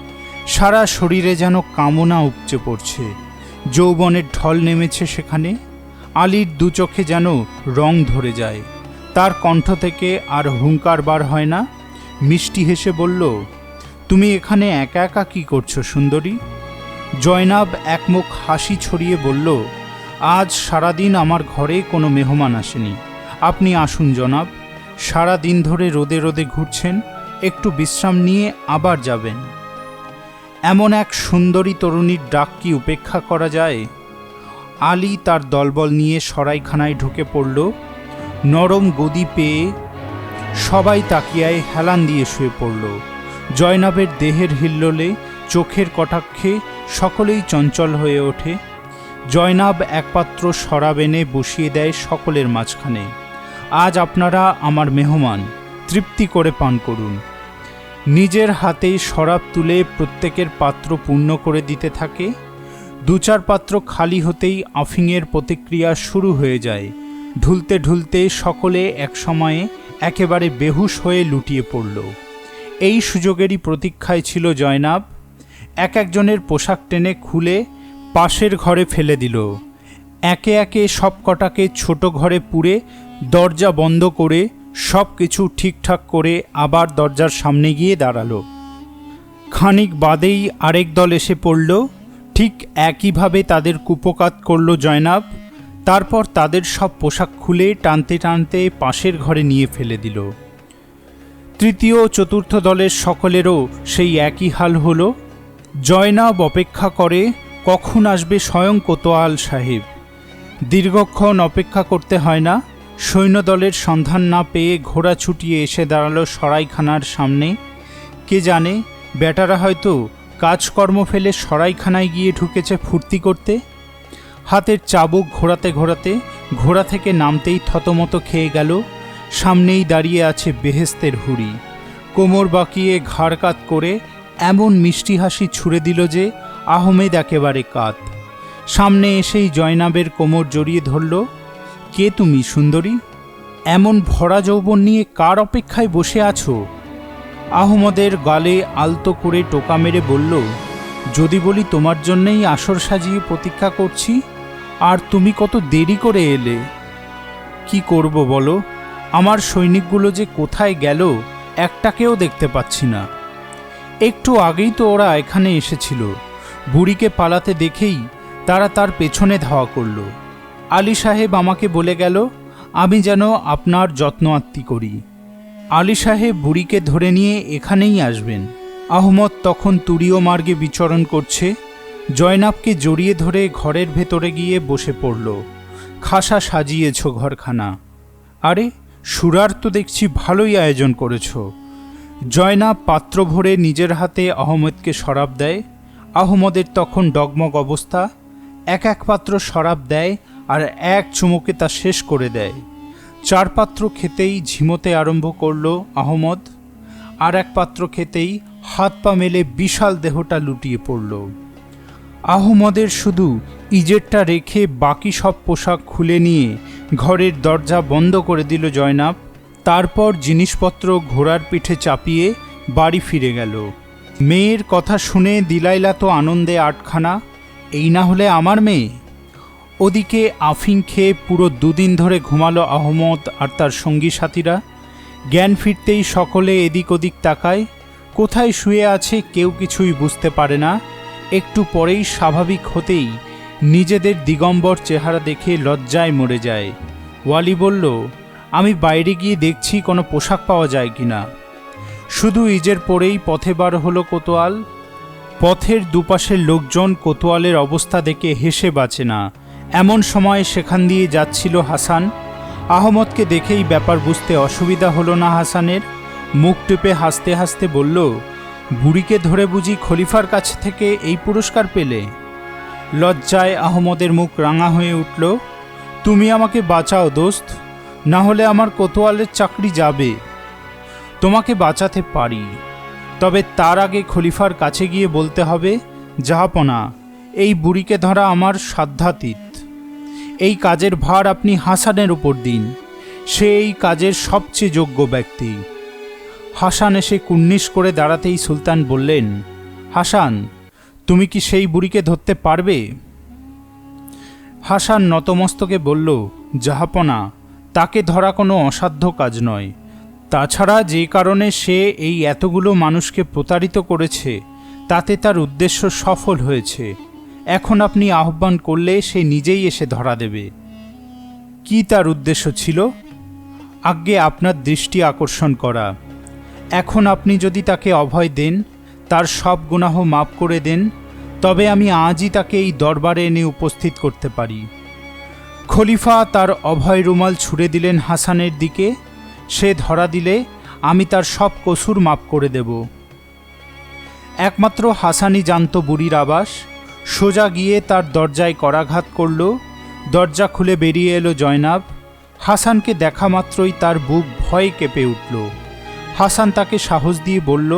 S1: সারা শরীরে যেন কামনা উপচে পড়ছে। যৌবনের ঢল নেমেছে সেখানে। আলীর দু চোখে যেন রং ধরে যায়। তার কণ্ঠ থেকে আর হুঙ্কার বার হয় না। মিষ্টি হেসে বলল, তুমি এখানে একা একা কী করছো সুন্দরী? জয়নাব একমুখ হাসি ছড়িয়ে বলল, আজ সারাদিন আমার ঘরে কোনো মেহমান আসেনি। আপনি আসুন জনাব। সারা দিন ধরে রোদে রোদে ঘুরছেন, একটু বিশ্রাম নিয়ে আবার যাবেন। এমন এক সুন্দরী তরুণীর ডাক কি উপেক্ষা করা যায়? আলী তার দলবল নিয়ে সরাইখানায় ঢুকে পড়ল। নরম গদি পেয়ে সবাই তাকিয়ায় হেলান দিয়ে শুয়ে পড়ল। জয়নাবের দেহের হিল্লোলে, চোখের কটাক্ষে সকলেই চঞ্চল হয়ে ওঠে। জয়নাব একপাত্র শরাব এনে বসিয়ে দেয় সকলের মাঝখানে। আজ আপনারা আমার মেহমান, তৃপ্তি করে পান করুন। নিজের হাতে শরাব তুলে প্রত্যেকের পাত্র পূর্ণ করে দিতে থাকে। দু চার পাত্র খালি হতেই আফিংয়ের প্রতিক্রিয়া শুরু হয়ে যায়। ঢুলতে ঢুলতে সকলে একসময়ে একেবারে বেহুশ হয়ে লুটিয়ে পড়ল। এই সুযোগেরই প্রতীক্ষায় ছিল জয়নাব। এক একজনের পোশাক টেনে খুলে পাশের ঘরে ফেলে দিল। একে একে সব কটাকে ছোট ঘরে পুরে দরজা বন্ধ করে সব কিছু ঠিকঠাক করে আবার দরজার সামনে গিয়ে দাঁড়ালো। খানিক বাদেই আরেক দল এসে পড়ল। ঠিক একইভাবে তাদের কুপোকাত করল জয়নাব। তারপর তাদের সব পোশাক খুলে টানতে টানতে পাশের ঘরে নিয়ে ফেলে দিল। তৃতীয় ও চতুর্থ দলের সকলেরও সেই একই হাল হলো। জয়নাব অপেক্ষা করে কখন আসবে স্বয়ং কোতোয়াল সাহেব। দীর্ঘক্ষণ অপেক্ষা করতে হয় না। সৈন্যদলের সন্ধান না পেয়ে ঘোড়া ছুটিয়ে এসে দাঁড়ালো সরাইখানার সামনে। কে জানে, বেটারা হয়তো কাজকর্ম ফেলে সরাইখানায় গিয়ে ঢুকেছে ফুর্তি করতে। হাতের চাবুক ঘোরাতে ঘোরাতে ঘোড়া থেকে নামতেই থতমত খেয়ে গেল। সামনেই দাঁড়িয়ে আছে বেহেস্তের হুড়ি। কোমর বাঁকিয়ে ঘাড় কাত করে এমন মিষ্টি হাসি ছুড়ে দিল যে আহমেদ একেবারে কাত। সামনে এসেই জয়নাবের কোমর জড়িয়ে ধরল। কে তুমি সুন্দরী? এমন ভরা যৌবন নিয়ে কার অপেক্ষায় বসে আছো? আহমদের গালে আলতো করে টোকা মেরে বলল, যদি বলি তোমার জন্যেই আসর সাজিয়ে প্রতীক্ষা করছি, আর তুমি কত দেরি করে এলে। কি করব বলো, আমার সৈনিকগুলো যে কোথায় গেল একটাকেও দেখতে পাচ্ছি না। একটু আগেই তো ওরা এখানে এসেছিল। বুড়িকে পালাতে দেখেই তারা তার পেছনে ধাওয়া করল। আলী সাহেব আমাকে বলে গেল আমি যেন আপনার যত্ন আত্তি করি। আলী সাহেব বুড়িকে ধরে নিয়ে এখানেই আসবেন। আহমদ তখন তুরীয় মার্গে বিচরণ করছে। জয়নাবকে জড়িয়ে ধরে ঘরের ভেতরে গিয়ে বসে পড়ল। খাসা সাজিয়েছ ঘরখানা। আরে সুরার তো দেখছি ভালোই আয়োজন করেছ। জয়নাব পাত্র ভরে নিজের হাতে আহমদকে শরাব দেয়। আহমদের তখন ডগমগ অবস্থা। এক এক পাত্র শরাব দেয় আর এক চুমুকে তা শেষ করে দেয়। চার পাত্র খেতেই ঝিমোতে আরম্ভ করল আহমদ। আর এক পাত্র খেতেই হাত পা মেলে বিশাল দেহটা লুটিয়ে পড়ল। আহমদের শুধু ইজেরটা রেখে বাকি সব পোশাক খুলে নিয়ে ঘরের দরজা বন্ধ করে দিল জয়নাব। তারপর জিনিসপত্র ঘোড়ার পিঠে চাপিয়ে বাড়ি ফিরে গেল। মেয়ের কথা শুনে দিলাইলা তো আনন্দে আটখানা। এই না হলে আমার মেয়ে। ওদিকে আফিং খেয়ে পুরো দুদিন ধরে ঘুমালো আহমদ আর তার সঙ্গী সাথীরা। জ্ঞান ফিরতেই সকলে এদিক ওদিক তাকায়। কোথায় শুয়ে আছে কেউ কিছুই বুঝতে পারে না। একটু পরেই স্বাভাবিক হতেই নিজেদের দিগম্বর চেহারা দেখে লজ্জায় মরে যায়। ওয়ালি বলল, আমি বাইরে গিয়ে দেখছি কোনো পোশাক পাওয়া যায় কিনা। শুধু ইজের পরেই পথে বার হলো কোতোয়াল। পথের দুপাশের লোকজন কোতোয়ালের অবস্থা দেখে হেসে বাঁচে না। এমন সময় সেখান দিয়ে যাচ্ছিল হাসান। আহমদকে দেখেই ব্যাপার বুঝতে অসুবিধা হলো না হাসানের। মুখ টিপে হাসতে হাসতে বলল, বুড়িকে ধরে বুঝি খলিফার কাছ থেকে এই পুরস্কার পেলে? লজ্জায় আহমদের মুখ রাঙা হয়ে উঠল। তুমি আমাকে বাঁচাও দোস্ত, না হলে আমার কোতোয়ালের চাকরি যাবে। তোমাকে বাঁচাতে পারি, তবে তার আগে খলিফার কাছে গিয়ে বলতে হবে, জাহাপনা, এই বুড়িকে ধরা আমার সাধ্যাতীত। এই কাজের ভার আপনি হাসানের উপর দিন, সে এই কাজের সবচেয়ে যোগ্য ব্যক্তি। হাসান এসে কুর্নিশ করে দাঁড়াতেই সুলতান বললেন, হাসান, তুমি কি সেই বুড়িকে ধরতে পারবে? হাসান নতমস্তকে বলল, জাহাপনা, তাকে ধরা কোনো অসাধ্য কাজ নয়। তাছাড়া যে কারণে সে এই এতগুলো মানুষকে প্রতারিত করেছে, তাতে তার উদ্দেশ্য সফল হয়েছে। এখন আপনি আহ্বান করলে সে নিজেই এসে ধরা দেবে। কি তার উদ্দেশ্য ছিল? আগে আপনার দৃষ্টি আকর্ষণ করা। এখন আপনি যদি তাকে অভয় দেন, তার সব গুনাহ মাফ করে দেন, তবে আমি আজই তাকে এই দরবারে এনে উপস্থিত করতে পারি। খলিফা তার অভয় রুমাল ছুঁড়ে দিলেন হাসানের দিকে। সে ধরা দিলে আমি তার সব কসুর মাফ করে দেব। একমাত্র হাসানই জানত বুড়ির আবাস। সোজা গিয়ে তার দরজায় করাঘাত করল। দরজা খুলে বেরিয়ে এলো জয়নাব। হাসানকে দেখা মাত্রই তার বুক ভয়ে কেঁপে উঠল। হাসান তাকে সাহস দিয়ে বলল,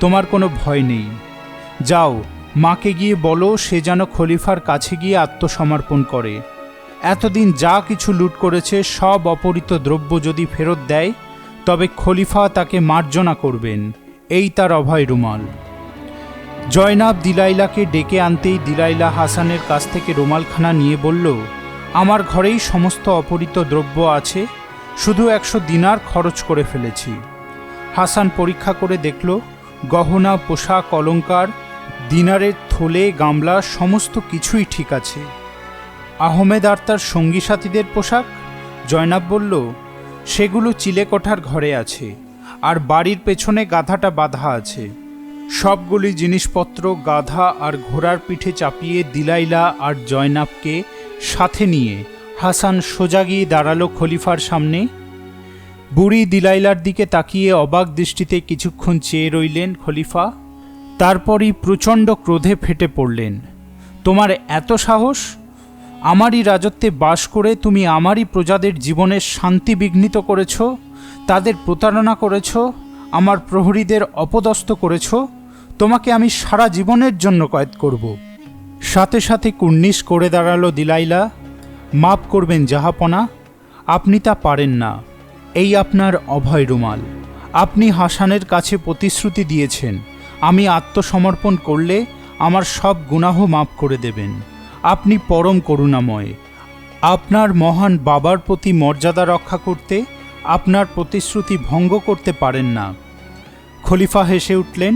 S1: তোমার কোনো ভয় নেই। যাও, মাকে গিয়ে বলো সে যেন খলিফার কাছে গিয়ে আত্মসমর্পণ করে। এতদিন যা কিছু লুট করেছে সব অপহৃত দ্রব্য যদি ফেরত দেয়, তবে খলিফা তাকে মার্জনা করবেন। এই তার অভয় রুমাল। জয়নাব দিলাইলাকে ডেকে আনতেই দিলাইলা হাসানের কাছ থেকে রুমালখানা নিয়ে বলল, আমার ঘরেই সমস্ত অপহৃত দ্রব্য আছে, শুধু 100 দিনার খরচ করে ফেলেছি। হাসান পরীক্ষা করে দেখল, গহনা, পোশাক, অলংকার, দিনারের থলে, গামলা সমস্ত কিছুই ঠিক আছে। আহমেদ আর তার সঙ্গী সাথীদের পোশাক? জয়নাব বলল, সেগুলো চিলেকোঠার ঘরে আছে, আর বাড়ির পেছনে গাধাটা বাঁধা আছে। সবগুলি জিনিসপত্র গাধা আর ঘোড়ার পিঠে চাপিয়ে দিলাইলা আর জয়নাবকে সাথে নিয়ে হাসান সোজা গিয়ে দাঁড়ালো খলিফার সামনে। বুড়ি দিলাইলার দিকে তাকিয়ে অবাক দৃষ্টিতে কিছুক্ষণ চেয়ে রইলেন খলিফা। তারপরই প্রচণ্ড ক্রোধে ফেটে পড়লেন। তোমার এত সাহস? আমারই রাজত্বে বাস করে তুমি আমারই প্রজাদের জীবনের শান্তি বিঘ্নিত করেছ, তাদের প্রতারণা করেছ, আমার প্রহরীদের অপদস্থ করেছ। তোমাকে আমি সারা জীবনের জন্য কয়েদ করব। সাথে সাথে কুর্নিশ করে দাঁড়ালো দিলাইলা। মাপ করবেন জাহাপনা, আপনি তা পারেন না। এই আপনার অভয় রুমাল। আপনি হাসানের কাছে প্রতিশ্রুতি দিয়েছেন, আমি আত্মসমর্পণ করলে আমার সব গুনাহ মাফ করে দেবেন। আপনি পরম করুণাময়। আপনার মহান বাবার প্রতি মর্যাদা রক্ষা করতে আপনার প্রতিশ্রুতি ভঙ্গ করতে পারেন না। খলিফা হেসে উঠলেন,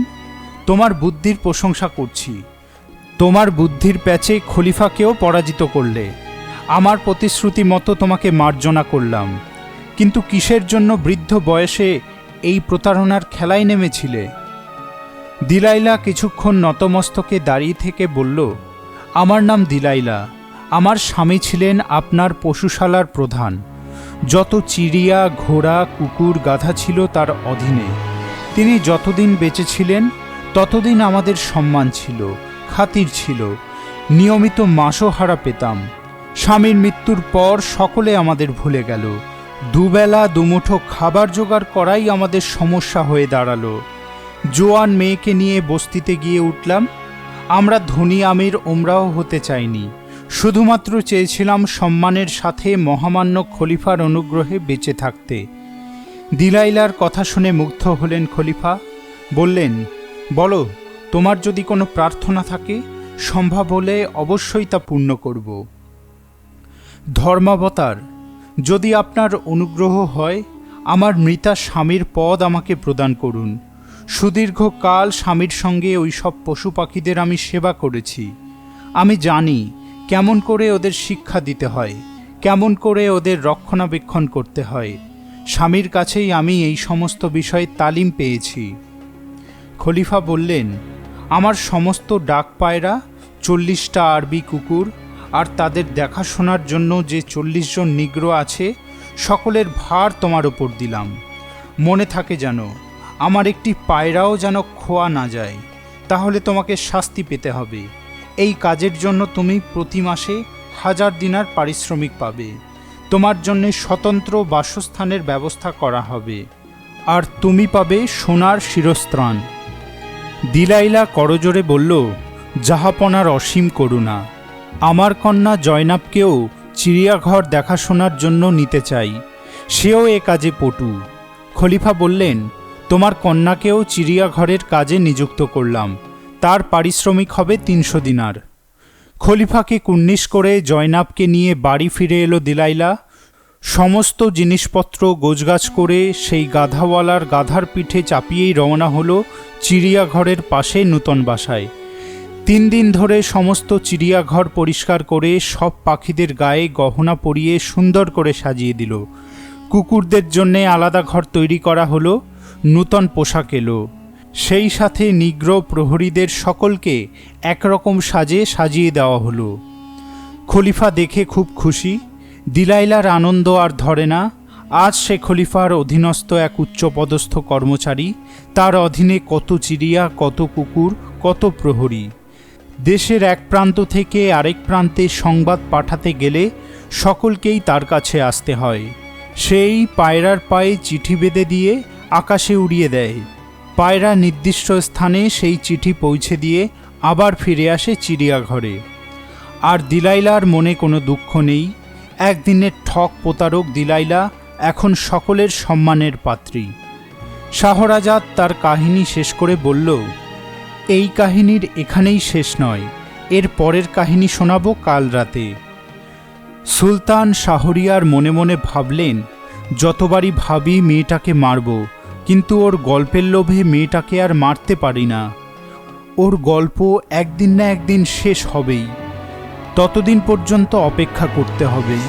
S1: তোমার বুদ্ধির প্রশংসা করছি। তোমার বুদ্ধির প্যাচে খলিফাকেও পরাজিত করলে। আমার প্রতিশ্রুতি মতো তোমাকে মার্জনা করলাম, কিন্তু কিসের জন্য বৃদ্ধ বয়সে এই প্রতারণার খেলায় নেমেছিলে? দিলাইলা কিছুক্ষণ নতমস্তকে দাঁড়িয়ে থেকে বলল, আমার নাম দিলাইলা। আমার স্বামী ছিলেন আপনার পশুশালার প্রধান। যত চিড়িয়া, ঘোড়া, কুকুর, গাধা ছিল তার অধীনে। তিনি যতদিন বেঁচে ছিলেন ততদিন আমাদের সম্মান ছিল, খাতির ছিল। নিয়মিত মাসোহারা পেতাম। স্বামীর মৃত্যুর পর সকলে আমাদের ভুলে গেল। দুবেলা দুমুঠো খাবার জোগাড় করাই আমাদের সমস্যা হয়ে দাঁড়ালো। জোয়ান মেয়েকে নিয়ে বস্তিতে গিয়ে উঠলাম। আমরা ধনী আমির ওমরাও হতে চাইনি, শুধুমাত্র চেয়েছিলাম সম্মানের সাথে মহামান্য খলিফার অনুগ্রহে বেঁচে থাকতে। দিলাইলার কথা শুনে মুগ্ধ হলেন খলিফা। বললেন, বলো, তোমার যদি কোনো প্রার্থনা থাকে, সম্ভব হলে অবশ্যই তা পূর্ণ করব। ধর্মাবতার, যদি আপনার অনুগ্রহ হয়, আমার মৃতা স্বামীর পদ আমাকে প্রদান করুন। সুদীর্ঘকাল স্বামীর সঙ্গে ওই সব পশু পাখিদের আমি সেবা করেছি। আমি জানি কেমন করে ওদের শিক্ষা দিতে হয়, কেমন করে ওদের রক্ষণাবেক্ষণ করতে হয়। স্বামীর কাছেই আমি এই সমস্ত বিষয়ে তালিম পেয়েছি। খলিফা বললেন, আমার সমস্ত ডাক পায়রা, 40টা আরবি কুকুর আর তাদের দেখাশোনার জন্য যে 40 জন নিগ্রো আছে, সকলের ভার তোমার ওপর দিলাম। মনে থাকে যেন আমার একটি পায়রাও যেন খোয়া না যায়, তাহলে তোমাকে শাস্তি পেতে হবে। এই কাজের জন্য তুমি প্রতি মাসে 1000 দিনার পারিশ্রমিক পাবে। তোমার জন্য স্বতন্ত্র বাসস্থানের ব্যবস্থা করা হবে, আর তুমি পাবে সোনার শিরস্ত্রাণ। দিলাইলা করজোরে বলল, জাহাপনার অসীম করুণা। আমার কন্যা জয়নাবকেও চিড়িয়াঘর দেখাশোনার জন্য নিতে চাই, সেও এ কাজে পটু। খলিফা বললেন, তোমার কন্যাকেও চিড়িয়াঘরের কাজে নিযুক্ত করলাম, তার পারিশ্রমিক হবে 300 দিনার। খলিফাকে কুর্নিশ করে জয়নাবকে নিয়ে বাড়ি ফিরে এলো দিলাইলা। সমস্ত জিনিসপত্র গোছগাছ করে সেই গাধাওয়ালার গাধার পিঠে চাপিয়েই রওনা হলো চিড়িয়াঘরের পাশে নূতন বাসায়। 3 দিন ধরে সমস্ত চিড়িয়াঘর পরিষ্কার করে সব পাখিদের গায়ে গহনা পরিয়ে সুন্দর করে সাজিয়ে দিল। কুকুরদের জন্যে আলাদা ঘর তৈরি করা হলো, নূতন পোশাক এলো। সেই সাথে নিগ্রো প্রহরীদের সকলকে একরকম সাজে সাজিয়ে দেওয়া হলো। খলিফা দেখে খুব খুশি। দিলাইলার আনন্দ আর ধরে না। আজ সে খলিফার অধীনস্থ এক উচ্চপদস্থ কর্মচারী, তার অধীনে কত চিড়িয়া, কত কুকুর, কত প্রহরী। দেশের এক প্রান্ত থেকে আরেক প্রান্তে সংবাদ পাঠাতে গেলে সকলকেই তার কাছে আসতে হয়। সেই পায়রার পায়ে চিঠি বেঁধে দিয়ে আকাশে উড়িয়ে দেয়। পায়রা নির্দিষ্ট স্থানে সেই চিঠি পৌঁছে দিয়ে আবার ফিরে আসে চিড়িয়াঘরে। আর দিলাইলার মনে কোনো দুঃখ নেই। একদিনের ঠক প্রতারক দিলাইলা এখন সকলের সম্মানের পাত্রী। শাহরাজাদ তার কাহিনী শেষ করে বলল, এই কাহিনীর এখানেই শেষ নয়, এর পরের কাহিনী শোনাবো কাল রাতে। সুলতান শাহরিয়ার মনে মনে ভাবলেন, যতবারই ভাবি মেয়েটাকে মারব, কিন্তু ওর গল্পের লোভে মেয়েটাকে আর মারতে পারি না। ওর গল্প একদিন না একদিন শেষ হবেই, ততদিন পর্যন্ত অপেক্ষা করতে হবে।